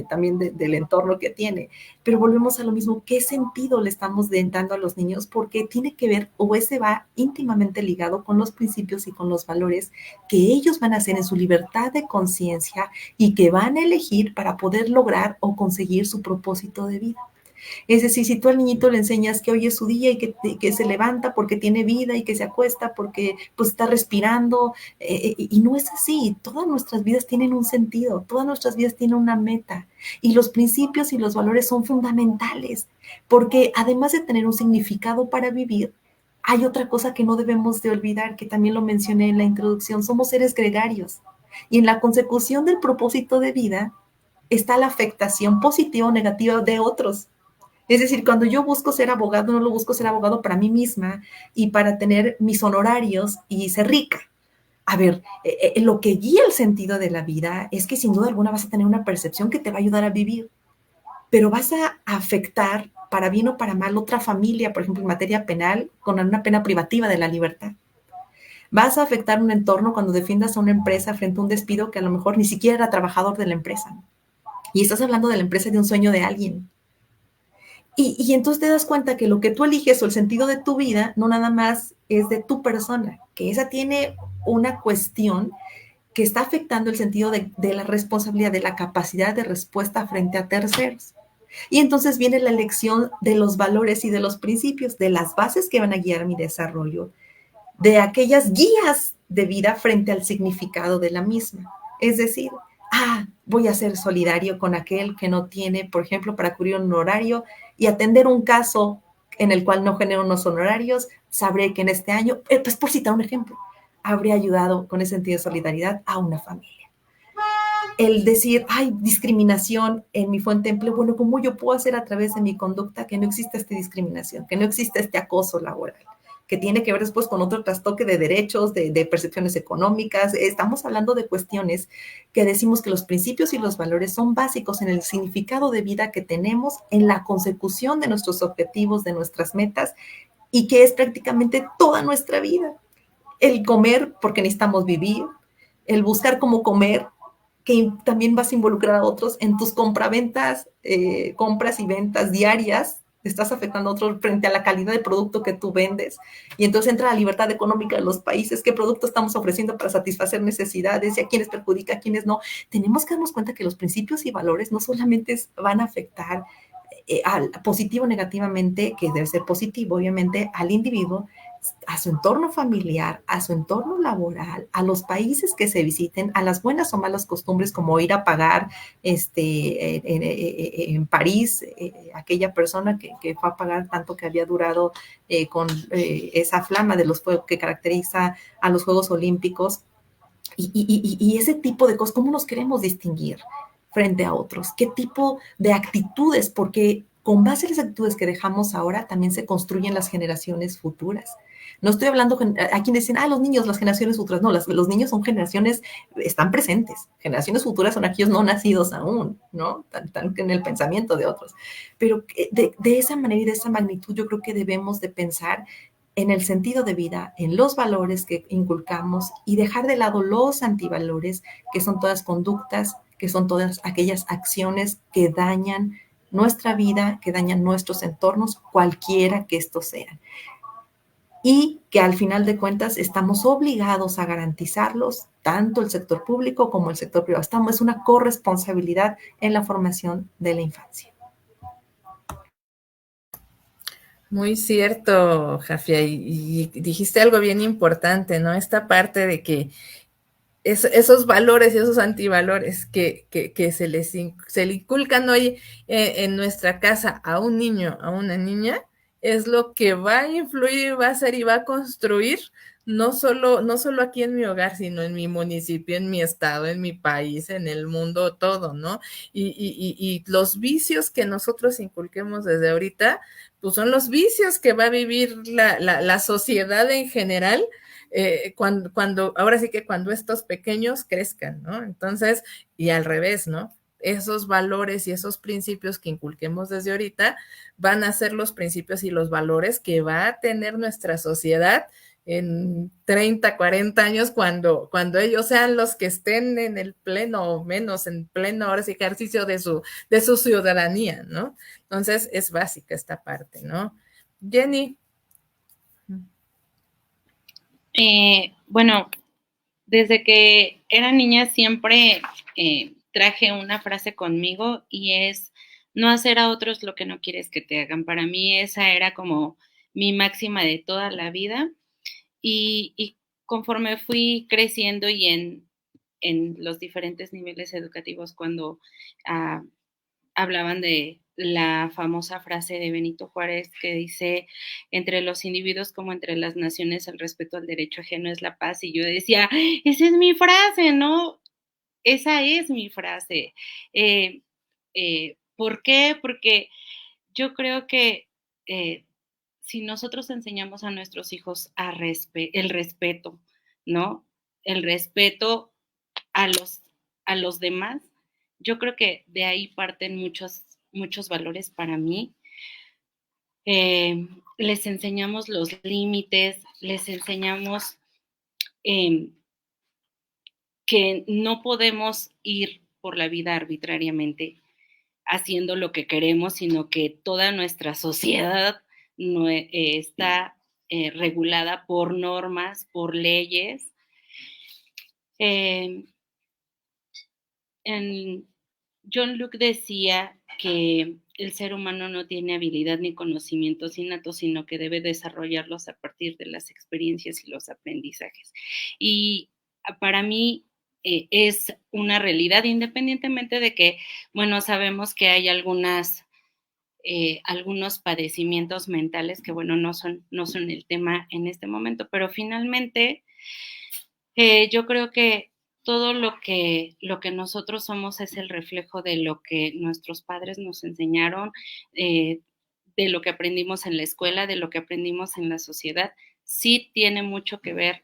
también del entorno que tiene. Pero volvemos a lo mismo, ¿qué sentido le estamos dando a los niños? Porque tiene que ver, o ese va íntimamente ligado con los principios y con los valores que ellos van a hacer en su libertad de conciencia y que van a elegir para poder lograr o conseguir su propósito de vida. Es decir, si tú al niñito le enseñas que hoy es su día y que se levanta porque tiene vida y que se acuesta porque pues está respirando, y no es así. Todas nuestras vidas tienen un sentido, todas nuestras vidas tienen una meta y los principios y los valores son fundamentales porque además de tener un significado para vivir, hay otra cosa que no debemos de olvidar, que también lo mencioné en la introducción, somos seres gregarios y en la consecución del propósito de vida está la afectación positiva o negativa de otros. Es decir, cuando yo busco ser abogado, no lo busco ser abogado para mí misma y para tener mis honorarios y ser rica. A ver, lo que guía el sentido de la vida es que sin duda alguna vas a tener una percepción que te va a ayudar a vivir, pero vas a afectar para bien o para mal otra familia, por ejemplo, en materia penal, con una pena privativa de la libertad. Vas a afectar un entorno cuando defiendas a una empresa frente a un despido que a lo mejor ni siquiera era trabajador de la empresa. Y estás hablando de la empresa y de un sueño de alguien. Y entonces te das cuenta que lo que tú eliges o el sentido de tu vida no nada más es de tu persona, que esa tiene una cuestión que está afectando el sentido de la responsabilidad, de la capacidad de respuesta frente a terceros. Y entonces viene la elección de los valores y de los principios, de las bases que van a guiar mi desarrollo, de aquellas guías de vida frente al significado de la misma. Es decir, voy a ser solidario con aquel que no tiene, por ejemplo, para cubrir un honorario y atender un caso en el cual no genero unos honorarios, sabré que en este año, pues por citar un ejemplo, habré ayudado con ese sentido de solidaridad a una familia. El decir, hay discriminación en mi fuente de empleo, bueno, ¿cómo yo puedo hacer a través de mi conducta que no exista esta discriminación, que no exista este acoso laboral? Que tiene que ver después con otro trastoque de derechos, de percepciones económicas. Estamos hablando de cuestiones que decimos que los principios y los valores son básicos en el significado de vida que tenemos, en la consecución de nuestros objetivos, de nuestras metas, y que es prácticamente toda nuestra vida. El comer porque necesitamos vivir, el buscar cómo comer, que también vas a involucrar a otros en tus compraventas, compras y ventas diarias. Estás afectando a otros frente a la calidad del producto que tú vendes. Y entonces entra la libertad económica de los países, qué producto estamos ofreciendo para satisfacer necesidades y a quiénes perjudica, a quiénes no. Tenemos que darnos cuenta que los principios y valores no solamente van a afectar al positivo o negativamente, que debe ser positivo, obviamente, al individuo, a su entorno familiar, a su entorno laboral, a los países que se visiten, a las buenas o malas costumbres como ir a pagar en París, aquella persona que fue a pagar tanto que había durado con esa flama de los fuegos que caracteriza a los Juegos Olímpicos y ese tipo de cosas. ¿Cómo nos queremos distinguir frente a otros? ¿Qué tipo de actitudes? Porque con base en las actitudes que dejamos ahora, también se construyen las generaciones futuras. No estoy hablando, a quienes dicen, los niños, las generaciones futuras. No, los niños son generaciones, están presentes. Generaciones futuras son aquellos no nacidos aún, ¿no? Están en el pensamiento de otros. Pero de esa manera y de esa magnitud, yo creo que debemos de pensar en el sentido de vida, en los valores que inculcamos y dejar de lado los antivalores, que son todas conductas, que son todas aquellas acciones que dañan nuestra vida, que dañan nuestros entornos, cualquiera que estos sean. Y que al final de cuentas estamos obligados a garantizarlos, tanto el sector público como el sector privado. Es una corresponsabilidad en la formación de la infancia. Muy cierto, Jafia, y dijiste algo bien importante, ¿no? Esta parte de que esos valores y esos antivalores que se le inculcan hoy en nuestra casa a un niño, a una niña, es lo que va a influir, va a hacer y va a construir no solo aquí en mi hogar, sino en mi municipio, en mi estado, en mi país, en el mundo, todo, ¿no? Y los vicios que nosotros inculquemos desde ahorita, pues son los vicios que va a vivir la sociedad en general, cuando ahora sí que cuando estos pequeños crezcan, ¿no? Entonces, y al revés, ¿no? Esos valores y esos principios que inculquemos desde ahorita van a ser los principios y los valores que va a tener nuestra sociedad en 30, 40 años cuando ellos sean los que estén en el pleno o menos en pleno ahora sí ejercicio de su ciudadanía, ¿no? Entonces es básica esta parte, ¿no? Jenny. Bueno, desde que era niña siempre traje una frase conmigo y es no hacer a otros lo que no quieres que te hagan. Para mí esa era como mi máxima de toda la vida y conforme fui creciendo y en los diferentes niveles educativos cuando hablaban de la famosa frase de Benito Juárez que dice, entre los individuos como entre las naciones, el respeto al derecho ajeno es la paz. Y yo decía, esa es mi frase, ¿no? Esa es mi frase. ¿Por qué? Porque yo creo que si nosotros enseñamos a nuestros hijos el respeto, ¿no? El respeto a los demás, yo creo que de ahí parten muchos valores para mí. Les enseñamos los límites, les enseñamos que no podemos ir por la vida arbitrariamente haciendo lo que queremos, sino que toda nuestra sociedad está regulada por normas, por leyes. John Locke decía que el ser humano no tiene habilidad ni conocimientos innatos, sino que debe desarrollarlos a partir de las experiencias y los aprendizajes. Y para mí es una realidad, independientemente de que, bueno, sabemos que hay algunos padecimientos mentales que, bueno, no son el tema en este momento, pero finalmente yo creo que todo lo que nosotros somos es el reflejo de lo que nuestros padres nos enseñaron, de lo que aprendimos en la escuela, de lo que aprendimos en la sociedad. Sí tiene mucho que ver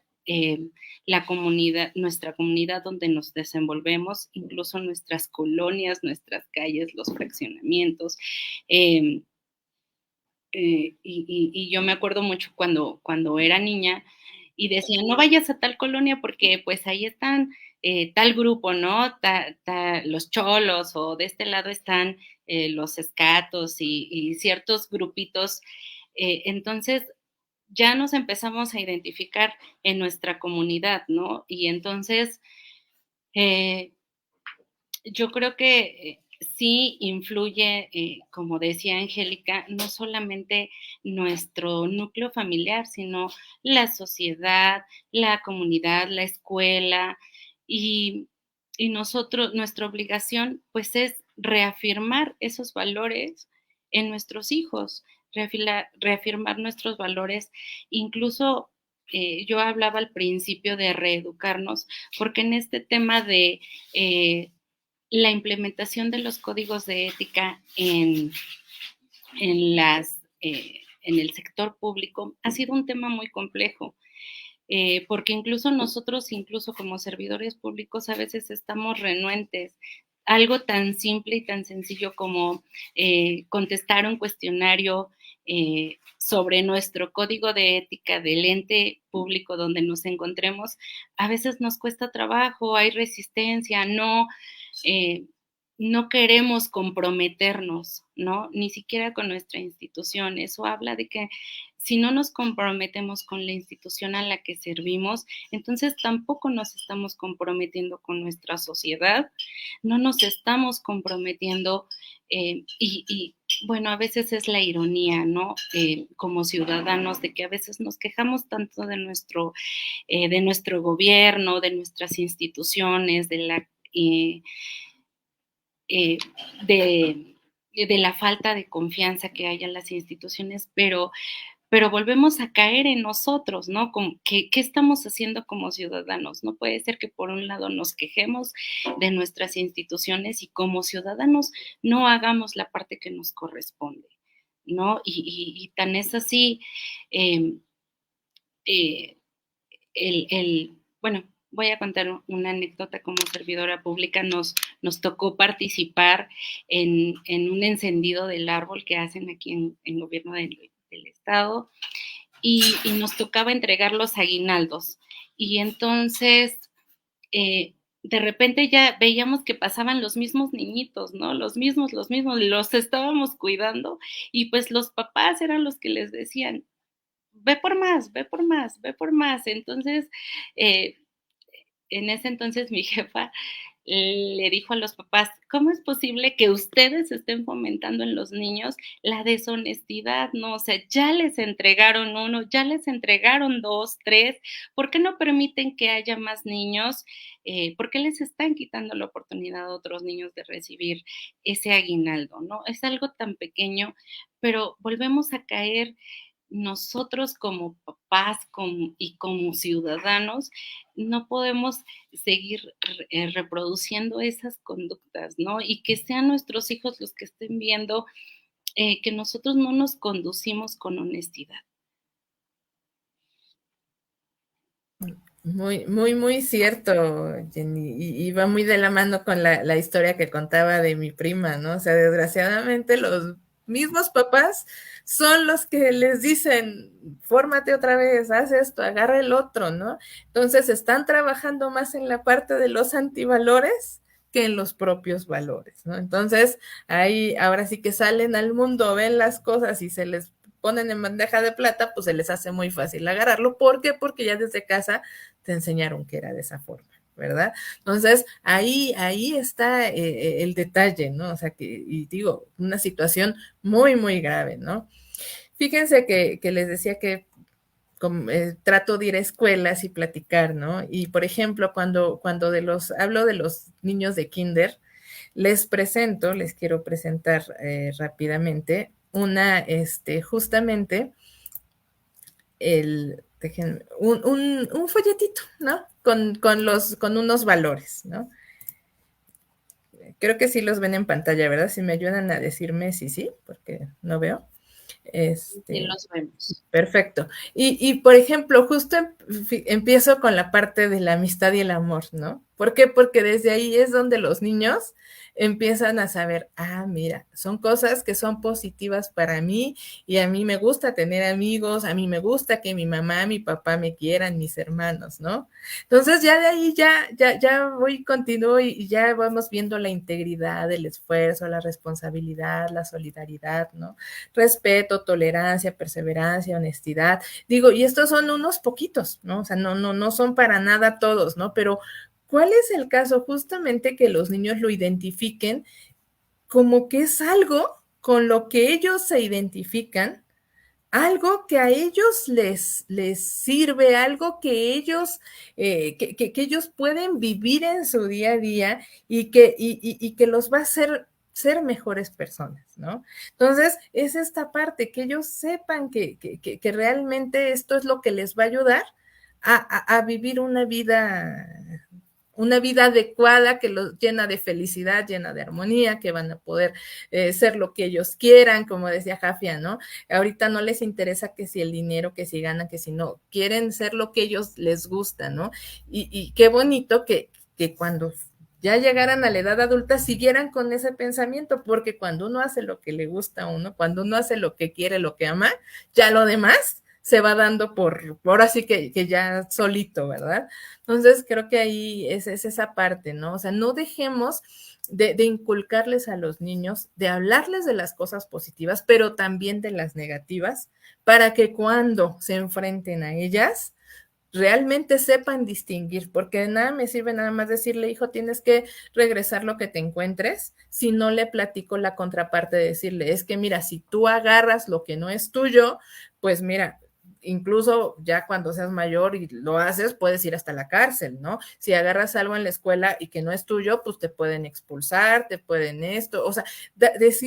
la comunidad, nuestra comunidad donde nos desenvolvemos, incluso nuestras colonias, nuestras calles, los fraccionamientos. Y yo me acuerdo mucho cuando era niña y decían, no vayas a tal colonia porque pues ahí están tal grupo, ¿no? Los cholos, o de este lado están los escatos y ciertos grupitos. Entonces ya nos empezamos a identificar en nuestra comunidad, ¿no? Y entonces yo creo que sí influye, como decía Angélica, no solamente nuestro núcleo familiar, sino la sociedad, la comunidad, la escuela, y nuestra obligación pues es reafirmar esos valores en nuestros hijos, reafirmar nuestros valores, incluso yo hablaba al principio de reeducarnos, porque en este tema de la implementación de los códigos de ética en en el sector público ha sido un tema muy complejo. Porque incluso nosotros, incluso como servidores públicos, a veces estamos renuentes. Algo tan simple y tan sencillo como contestar un cuestionario sobre nuestro código de ética del ente público donde nos encontremos, a veces nos cuesta trabajo, hay resistencia, no queremos comprometernos, ¿no? Ni siquiera con nuestra institución. Eso habla de que si no nos comprometemos con la institución a la que servimos, entonces tampoco nos estamos comprometiendo con nuestra sociedad, no nos estamos comprometiendo y bueno, a veces es la ironía, ¿no? Como ciudadanos, de que a veces nos quejamos tanto de nuestro gobierno, de nuestras instituciones, eh, de la falta de confianza que hay en las instituciones, pero volvemos a caer en nosotros, ¿no? ¿Qué estamos haciendo como ciudadanos? No puede ser que por un lado nos quejemos de nuestras instituciones y como ciudadanos no hagamos la parte que nos corresponde, ¿no? Y tan es así, eh, eh, bueno, voy a contar una anécdota. Como servidora pública nos tocó participar en un encendido del árbol que hacen aquí en gobierno del estado y nos tocaba entregar los aguinaldos. Y entonces, de repente ya veíamos que pasaban los mismos niñitos, ¿no? Los mismos, los estábamos cuidando y pues los papás eran los que les decían, ve por más, ve por más, ve por más. Entonces, en ese entonces mi jefa le dijo a los papás, ¿cómo es posible que ustedes estén fomentando en los niños la deshonestidad? No, o sea, ya les entregaron uno, ya les entregaron dos, tres, ¿por qué no permiten que haya más niños? ¿Por qué les están quitando la oportunidad a otros niños de recibir ese aguinaldo? ¿No? Es algo tan pequeño, pero volvemos a caer nosotros como papás y como ciudadanos no podemos seguir reproduciendo esas conductas, ¿no? Y que sean nuestros hijos los que estén viendo que nosotros no nos conducimos con honestidad. Muy, muy, muy cierto, Jenny, y va muy de la mano con la historia que contaba de mi prima, ¿no? O sea, desgraciadamente los mismos papás son los que les dicen, fórmate otra vez, haz esto, agarra el otro, ¿no? Entonces están trabajando más en la parte de los antivalores que en los propios valores, ¿no? Entonces, ahí ahora sí que salen al mundo, ven las cosas y se les ponen en bandeja de plata, pues se les hace muy fácil agarrarlo. ¿Por qué? Porque ya desde casa te enseñaron que era de esa forma, ¿verdad? Entonces, ahí está el detalle, ¿no? O sea, y digo, una situación muy, muy grave, ¿no? Fíjense que les decía que trato de ir a escuelas y platicar, ¿no? Y, por ejemplo, cuando hablo de los niños de kinder, les quiero presentar rápidamente justamente un folletito, ¿no? Con unos valores, ¿no? Creo que sí los ven en pantalla, ¿verdad? Si me ayudan a decirme sí, porque no veo. Sí, los vemos. Perfecto. Y por ejemplo, justo empiezo con la parte de la amistad y el amor, ¿no? ¿Por qué? Porque desde ahí es donde los niños empiezan a saber, mira, son cosas que son positivas para mí y a mí me gusta tener amigos, a mí me gusta que mi mamá, mi papá me quieran, mis hermanos, ¿no? Entonces ya de ahí ya continúo y ya vamos viendo la integridad, el esfuerzo, la responsabilidad, la solidaridad, ¿no? Respeto, tolerancia, perseverancia, honestidad. Digo, y estos son unos poquitos, ¿no? O sea, no son para nada todos, ¿no? Pero ¿cuál es el caso? Justamente que los niños lo identifiquen como que es algo con lo que ellos se identifican, algo que a ellos les sirve, algo que ellos, que ellos pueden vivir en su día a día y que los va a hacer ser mejores personas, ¿no? Entonces, es esta parte, que ellos sepan que realmente esto es lo que les va a ayudar a vivir una vida una vida adecuada que los llena de felicidad, llena de armonía, que van a poder ser lo que ellos quieran, como decía Jafia, ¿no? Ahorita no les interesa que si el dinero, que si ganan, que si no, quieren ser lo que ellos les gusta, ¿no? Y qué bonito que cuando ya llegaran a la edad adulta siguieran con ese pensamiento, porque cuando uno hace lo que le gusta a uno, cuando uno hace lo que quiere, lo que ama, ya lo demás se va dando por así que ya solito, ¿verdad? Entonces creo que ahí es esa parte, ¿no? O sea, no dejemos de inculcarles a los niños, de hablarles de las cosas positivas, pero también de las negativas, para que cuando se enfrenten a ellas, realmente sepan distinguir, porque de nada me sirve nada más decirle, hijo, tienes que regresar lo que te encuentres, si no le platico la contraparte de decirle, es que mira, si tú agarras lo que no es tuyo, pues mira, incluso ya cuando seas mayor y lo haces, puedes ir hasta la cárcel, ¿no? Si agarras algo en la escuela y que no es tuyo, pues te pueden expulsar, te pueden esto, o sea,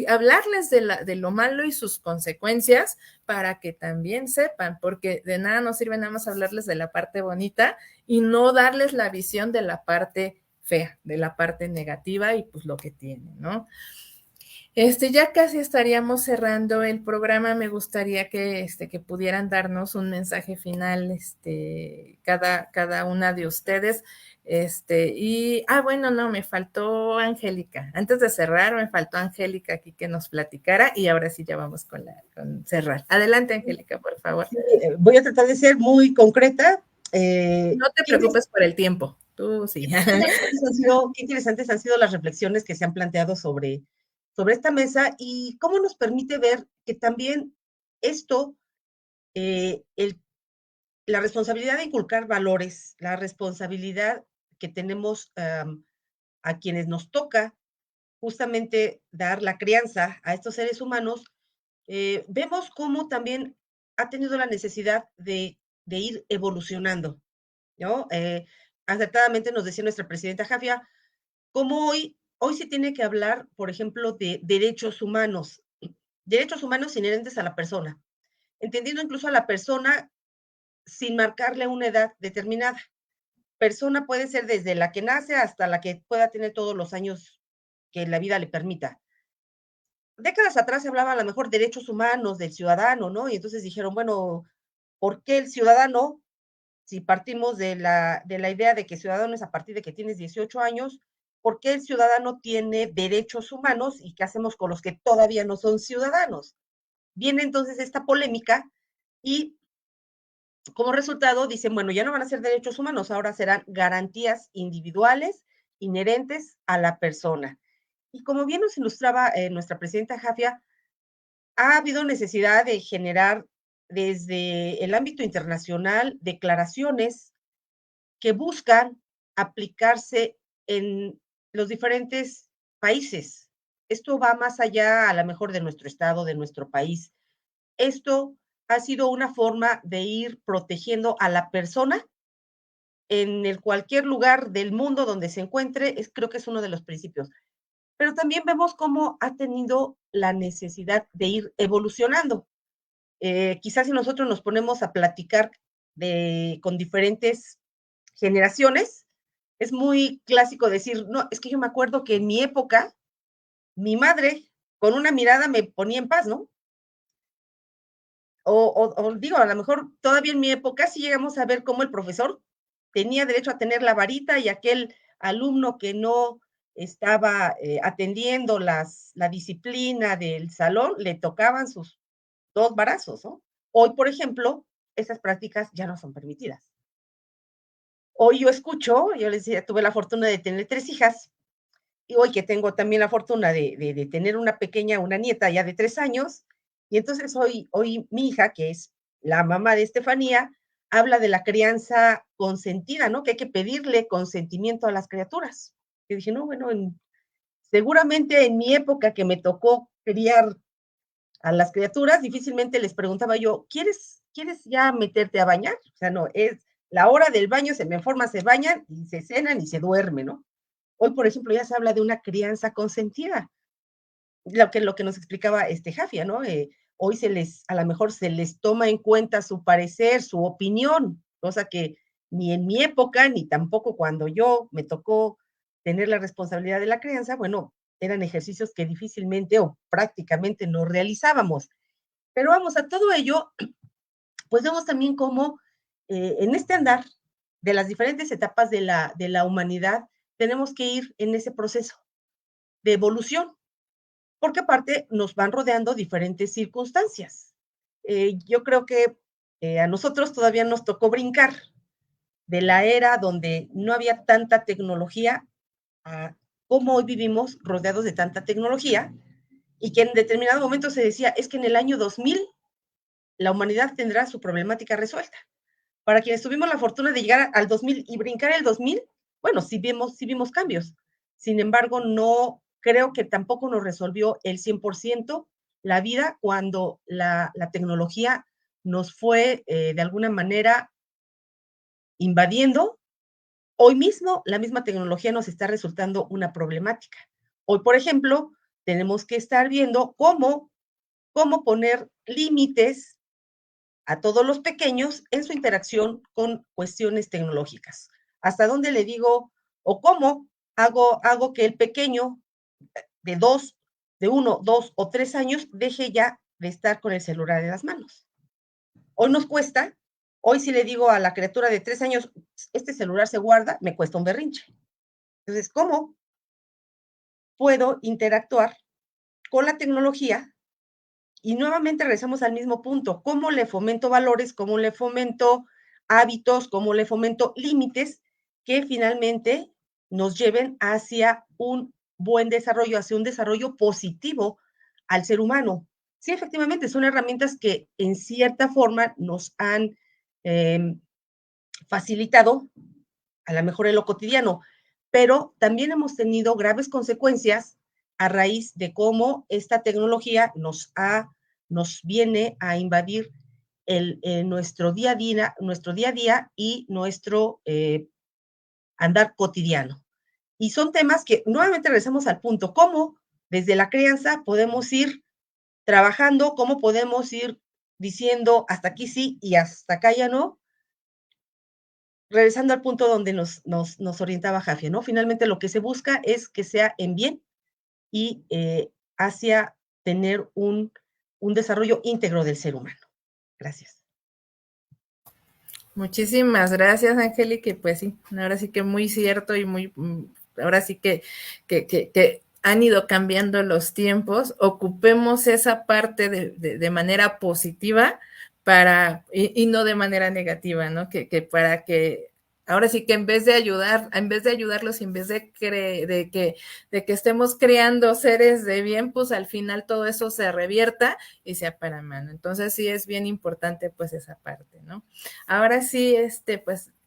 hablarles de lo malo y sus consecuencias para que también sepan, porque de nada nos sirve nada más hablarles de la parte bonita y no darles la visión de la parte fea, de la parte negativa y pues lo que tienen, ¿no? Ya casi estaríamos cerrando el programa. Me gustaría que pudieran darnos un mensaje final, cada una de ustedes. Bueno, no, me faltó Angélica. Antes de cerrar, me faltó Angélica aquí que nos platicara y ahora sí ya vamos con cerrar. Adelante, Angélica, por favor. Voy a tratar de ser muy concreta. No te preocupes por el tiempo. Tú sí. Qué interesantes han sido las reflexiones que se han planteado sobre esta mesa y cómo nos permite ver que también esto, la responsabilidad de inculcar valores, la responsabilidad que tenemos a quienes nos toca justamente dar la crianza a estos seres humanos, vemos cómo también ha tenido la necesidad de ir evolucionando, ¿no? Acertadamente nos decía nuestra presidenta Jafia, cómo hoy se tiene que hablar, por ejemplo, de derechos humanos inherentes a la persona, entendiendo incluso a la persona sin marcarle una edad determinada. Persona puede ser desde la que nace hasta la que pueda tener todos los años que la vida le permita. Décadas atrás se hablaba a lo mejor derechos humanos del ciudadano, ¿no? Y entonces dijeron, bueno, ¿por qué el ciudadano, si partimos de la idea de que ciudadano es a partir de que tienes 18 años, ¿por qué el ciudadano tiene derechos humanos y qué hacemos con los que todavía no son ciudadanos? Viene entonces esta polémica y como resultado dicen, bueno, ya no van a ser derechos humanos, ahora serán garantías individuales inherentes a la persona. Y como bien nos ilustraba nuestra presidenta Jafia, ha habido necesidad de generar desde el ámbito internacional declaraciones que buscan aplicarse en los diferentes países. Esto va más allá a lo mejor de nuestro estado, de nuestro país. Esto ha sido una forma de ir protegiendo a la persona en cualquier lugar del mundo donde se encuentre, creo que es uno de los principios. Pero también vemos cómo ha tenido la necesidad de ir evolucionando. Quizás si nosotros nos ponemos a platicar con diferentes generaciones, es muy clásico decir, no, es que yo me acuerdo que en mi época, mi madre con una mirada me ponía en paz, ¿no? O digo, a lo mejor todavía en mi época sí llegamos a ver cómo el profesor tenía derecho a tener la varita y aquel alumno que no estaba atendiendo la disciplina del salón, le tocaban sus 2 varazos, ¿no? Hoy, por ejemplo, esas prácticas ya no son permitidas. Hoy yo les decía, tuve la fortuna de tener 3 hijas, y hoy que tengo también la fortuna de tener una pequeña, una nieta ya de 3 años, y entonces hoy mi hija, que es la mamá de Estefanía, habla de la crianza consentida, ¿no? Que hay que pedirle consentimiento a las criaturas. Y dije, no, bueno, seguramente en mi época que me tocó criar a las criaturas, difícilmente les preguntaba yo, ¿quieres ya meterte a bañar? O sea, no, es la hora del baño, se me forma, se bañan y se cenan y se duermen, ¿no? Hoy, por ejemplo, ya se habla de una crianza consentida, lo que nos explicaba Jafia, ¿no? Hoy a lo mejor se les toma en cuenta su parecer, su opinión, cosa que ni en mi época, ni tampoco cuando yo me tocó tener la responsabilidad de la crianza, bueno, eran ejercicios que difícilmente o prácticamente no realizábamos. Pero vamos, a todo ello, pues vemos también cómo en este andar de las diferentes etapas de la humanidad, tenemos que ir en ese proceso de evolución, porque aparte nos van rodeando diferentes circunstancias. Yo creo que a nosotros todavía nos tocó brincar de la era donde no había tanta tecnología a cómo hoy vivimos rodeados de tanta tecnología y que en determinado momento se decía, es que en el año 2000 la humanidad tendrá su problemática resuelta. Para quienes tuvimos la fortuna de llegar al 2000 y brincar el 2000, bueno, sí vimos cambios. Sin embargo, no creo que tampoco nos resolvió el 100% la vida cuando la tecnología nos fue de alguna manera invadiendo. Hoy mismo la misma tecnología nos está resultando una problemática. Hoy, por ejemplo, tenemos que estar viendo cómo poner límites a todos los pequeños en su interacción con cuestiones tecnológicas. ¿Hasta dónde le digo o cómo hago que el pequeño de 2, de 1, 2 o 3 años deje ya de estar con el celular en las manos? Hoy nos cuesta, hoy si le digo a la criatura de 3 años, este celular se guarda, me cuesta un berrinche. Entonces, ¿cómo puedo interactuar con la tecnología? Y nuevamente regresamos al mismo punto, ¿cómo le fomento valores, cómo le fomento hábitos, cómo le fomento límites que finalmente nos lleven hacia un buen desarrollo, hacia un desarrollo positivo al ser humano? Sí, efectivamente, son herramientas que en cierta forma nos han facilitado, a lo mejor en lo cotidiano, pero también hemos tenido graves consecuencias a raíz de cómo esta tecnología nos viene a invadir nuestro día a día y nuestro andar cotidiano. Y son temas que nuevamente regresamos al punto, cómo desde la crianza podemos ir trabajando, cómo podemos ir diciendo hasta aquí sí y hasta acá ya no, regresando al punto donde nos orientaba Jafia, ¿no? Finalmente lo que se busca es que sea en bien y hacia tener un desarrollo íntegro del ser humano. Gracias. Muchísimas gracias, Angélica, y pues sí, ahora sí que muy cierto y muy, ahora sí que han ido cambiando los tiempos, ocupemos esa parte de manera positiva y no de manera negativa, ¿no? Que para que ahora sí que en vez de ayudarlos, en vez de que estemos creando seres de bien, pues al final todo eso se revierta y sea para mano. Entonces sí es bien importante pues esa parte, ¿no? Ahora sí,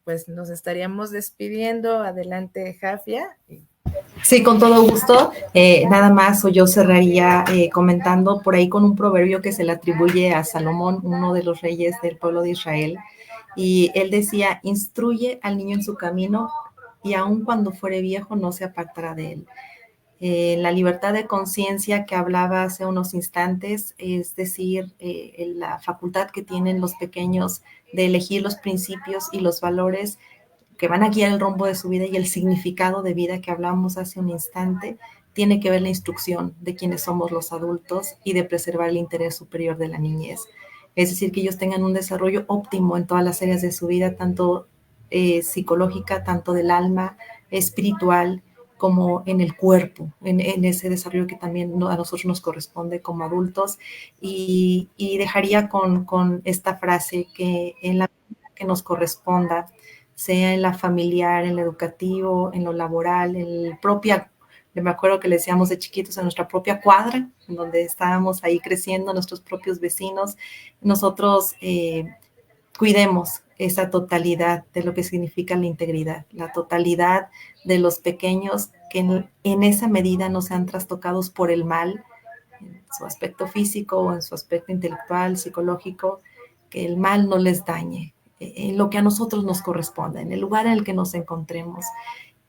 pues nos estaríamos despidiendo. Adelante, Jafia. Sí, con todo gusto. Nada más, o yo cerraría comentando por ahí con un proverbio que se le atribuye a Salomón, uno de los reyes del pueblo de Israel. Y él decía, instruye al niño en su camino y aun cuando fuere viejo no se apartará de él. La libertad de conciencia que hablaba hace unos instantes, es decir, la facultad que tienen los pequeños de elegir los principios y los valores que van a guiar el rumbo de su vida y el significado de vida que hablamos hace un instante, tiene que ver la instrucción de quienes somos los adultos y de preservar el interés superior de la niñez. Es decir, que ellos tengan un desarrollo óptimo en todas las áreas de su vida, tanto psicológica, tanto del alma, espiritual, como en el cuerpo, en ese desarrollo que también a nosotros nos corresponde como adultos. Y dejaría con esta frase, que en la vida que nos corresponda, sea en la familiar, en lo educativo, en lo laboral, en la propia, me acuerdo que le decíamos de chiquitos, en nuestra propia cuadra, en donde estábamos ahí creciendo, nuestros propios vecinos, nosotros cuidemos esa totalidad de lo que significa la integridad, la totalidad de los pequeños que en esa medida no sean trastocados por el mal, en su aspecto físico o en su aspecto intelectual, psicológico, que el mal no les dañe, en lo que a nosotros nos corresponde, en el lugar en el que nos encontremos,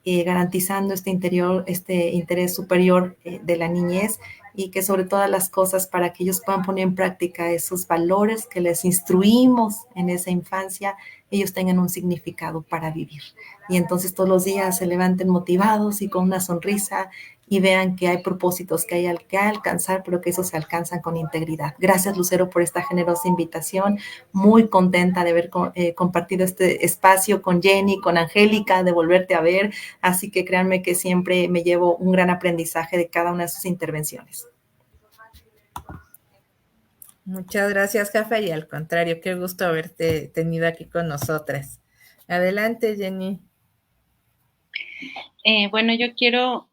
garantizando este interés superior de la niñez, y que sobre todas las cosas, para que ellos puedan poner en práctica esos valores que les instruimos en esa infancia, ellos tengan un significado para vivir. Y entonces todos los días se levanten motivados y con una sonrisa y vean que hay propósitos que hay que alcanzar, pero que esos se alcanzan con integridad. Gracias, Lucero, por esta generosa invitación. Muy contenta de haber compartido este espacio con Jenny, con Angélica, de volverte a ver. Así que créanme que siempre me llevo un gran aprendizaje de cada una de sus intervenciones. Muchas gracias, Jafa, y al contrario, qué gusto haberte tenido aquí con nosotras. Adelante, Jenny. Bueno, yo quiero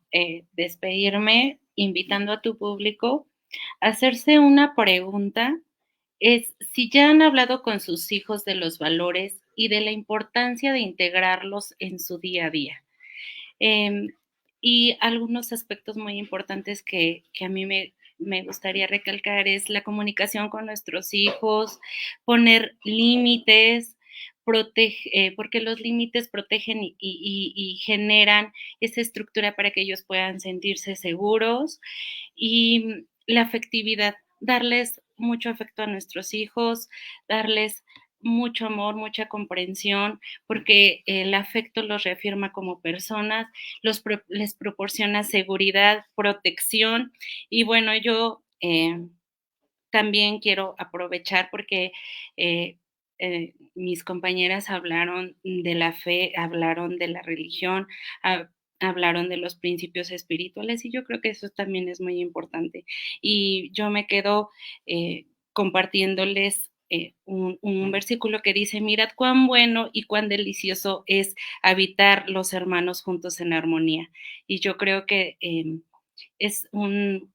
despedirme invitando a tu público a hacerse una pregunta. Es si ya han hablado con sus hijos de los valores y de la importancia de integrarlos en su día a día. Y algunos aspectos muy importantes que a mí me gustaría recalcar es la comunicación con nuestros hijos, poner límites, porque los límites protegen y generan esa estructura para que ellos puedan sentirse seguros, y la afectividad, darles mucho afecto a nuestros hijos, darles mucho amor, mucha comprensión, porque el afecto los reafirma como personas, les proporciona seguridad, protección. Y bueno, yo también quiero aprovechar porque mis compañeras hablaron de la fe, hablaron de la religión, hablaron de los principios espirituales, y yo creo que eso también es muy importante. Y yo me quedo compartiéndoles un versículo que dice: mirad cuán bueno y cuán delicioso es habitar los hermanos juntos en armonía. Y yo creo que es un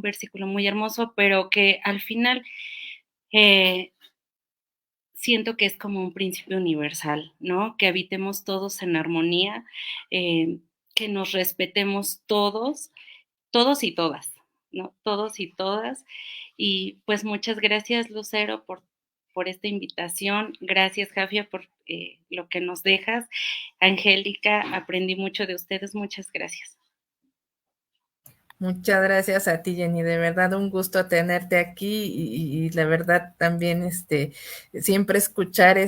versículo muy hermoso, pero que al final siento que es como un principio universal, ¿no? Que habitemos todos en armonía, que nos respetemos todos, todos y todas, ¿no? Todos y todas. Y pues muchas gracias, Lucero, por esta invitación. Gracias, Jafia, por lo que nos dejas. Angélica, aprendí mucho de ustedes. Muchas gracias. Muchas gracias a ti, Jenny, de verdad un gusto tenerte aquí y la verdad también siempre escuchar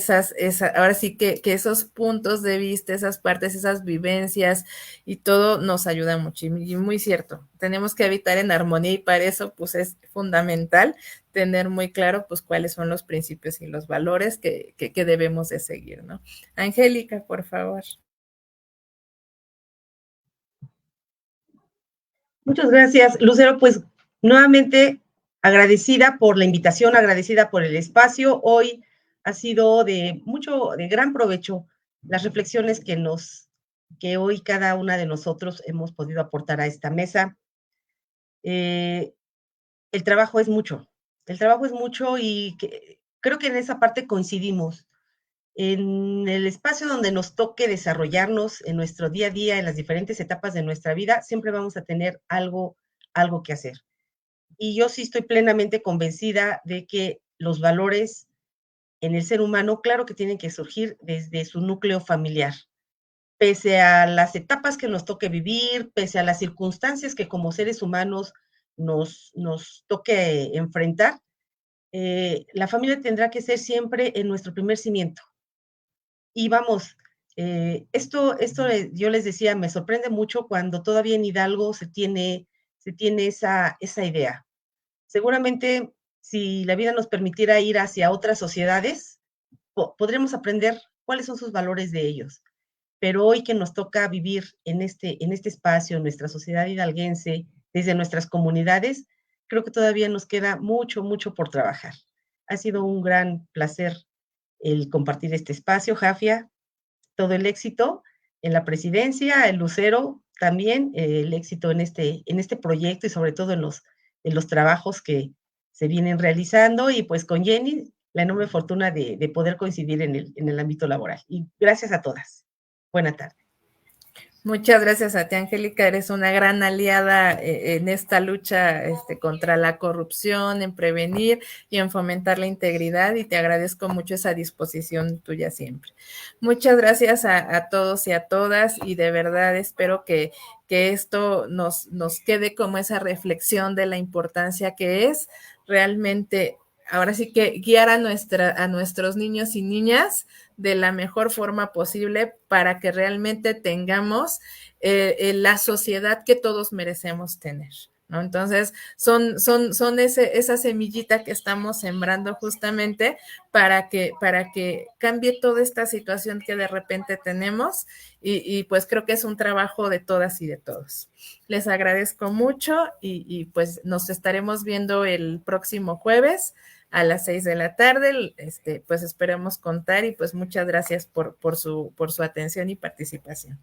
ahora sí que esos puntos de vista, esas partes, esas vivencias y todo nos ayuda mucho y muy cierto, tenemos que habitar en armonía y para eso pues es fundamental tener muy claro pues cuáles son los principios y los valores que debemos de seguir, ¿no? Angélica, por favor. Muchas gracias, Lucero. Pues nuevamente agradecida por la invitación, agradecida por el espacio. Hoy ha sido de gran provecho las reflexiones que hoy cada una de nosotros hemos podido aportar a esta mesa. El trabajo es mucho y creo que en esa parte coincidimos. En el espacio donde nos toque desarrollarnos en nuestro día a día, en las diferentes etapas de nuestra vida, siempre vamos a tener algo que hacer. Y yo sí estoy plenamente convencida de que los valores en el ser humano, claro que tienen que surgir desde su núcleo familiar. Pese a las etapas que nos toque vivir, pese a las circunstancias que como seres humanos nos toque enfrentar, la familia tendrá que ser siempre en nuestro primer cimiento. Y vamos, esto yo les decía, me sorprende mucho cuando todavía en Hidalgo se tiene esa idea. Seguramente, si la vida nos permitiera ir hacia otras sociedades, podremos aprender cuáles son sus valores de ellos. Pero hoy que nos toca vivir en este espacio, en nuestra sociedad hidalguense, desde nuestras comunidades, creo que todavía nos queda mucho, mucho por trabajar. Ha sido un gran placer el compartir este espacio, Jafia. Todo el éxito en la presidencia, el Lucero también, el éxito en este proyecto y sobre todo en los trabajos que se vienen realizando, y pues con Jenny, la enorme fortuna de poder coincidir en el ámbito laboral. Y gracias a todas. Buena tarde. Muchas gracias a ti, Angélica. Eres una gran aliada en esta lucha contra la corrupción, en prevenir y en fomentar la integridad, y te agradezco mucho esa disposición tuya siempre. Muchas gracias a todos y a todas, y de verdad espero que esto nos quede como esa reflexión de la importancia que es realmente ahora sí que guiar a nuestros niños y niñas de la mejor forma posible para que realmente tengamos la sociedad que todos merecemos tener, ¿no? Entonces, son esa semillita que estamos sembrando justamente para que cambie toda esta situación que de repente tenemos y pues creo que es un trabajo de todas y de todos. Les agradezco mucho y pues nos estaremos viendo el próximo jueves a las 6 de la tarde, pues esperemos contar y pues muchas gracias por su atención y participación.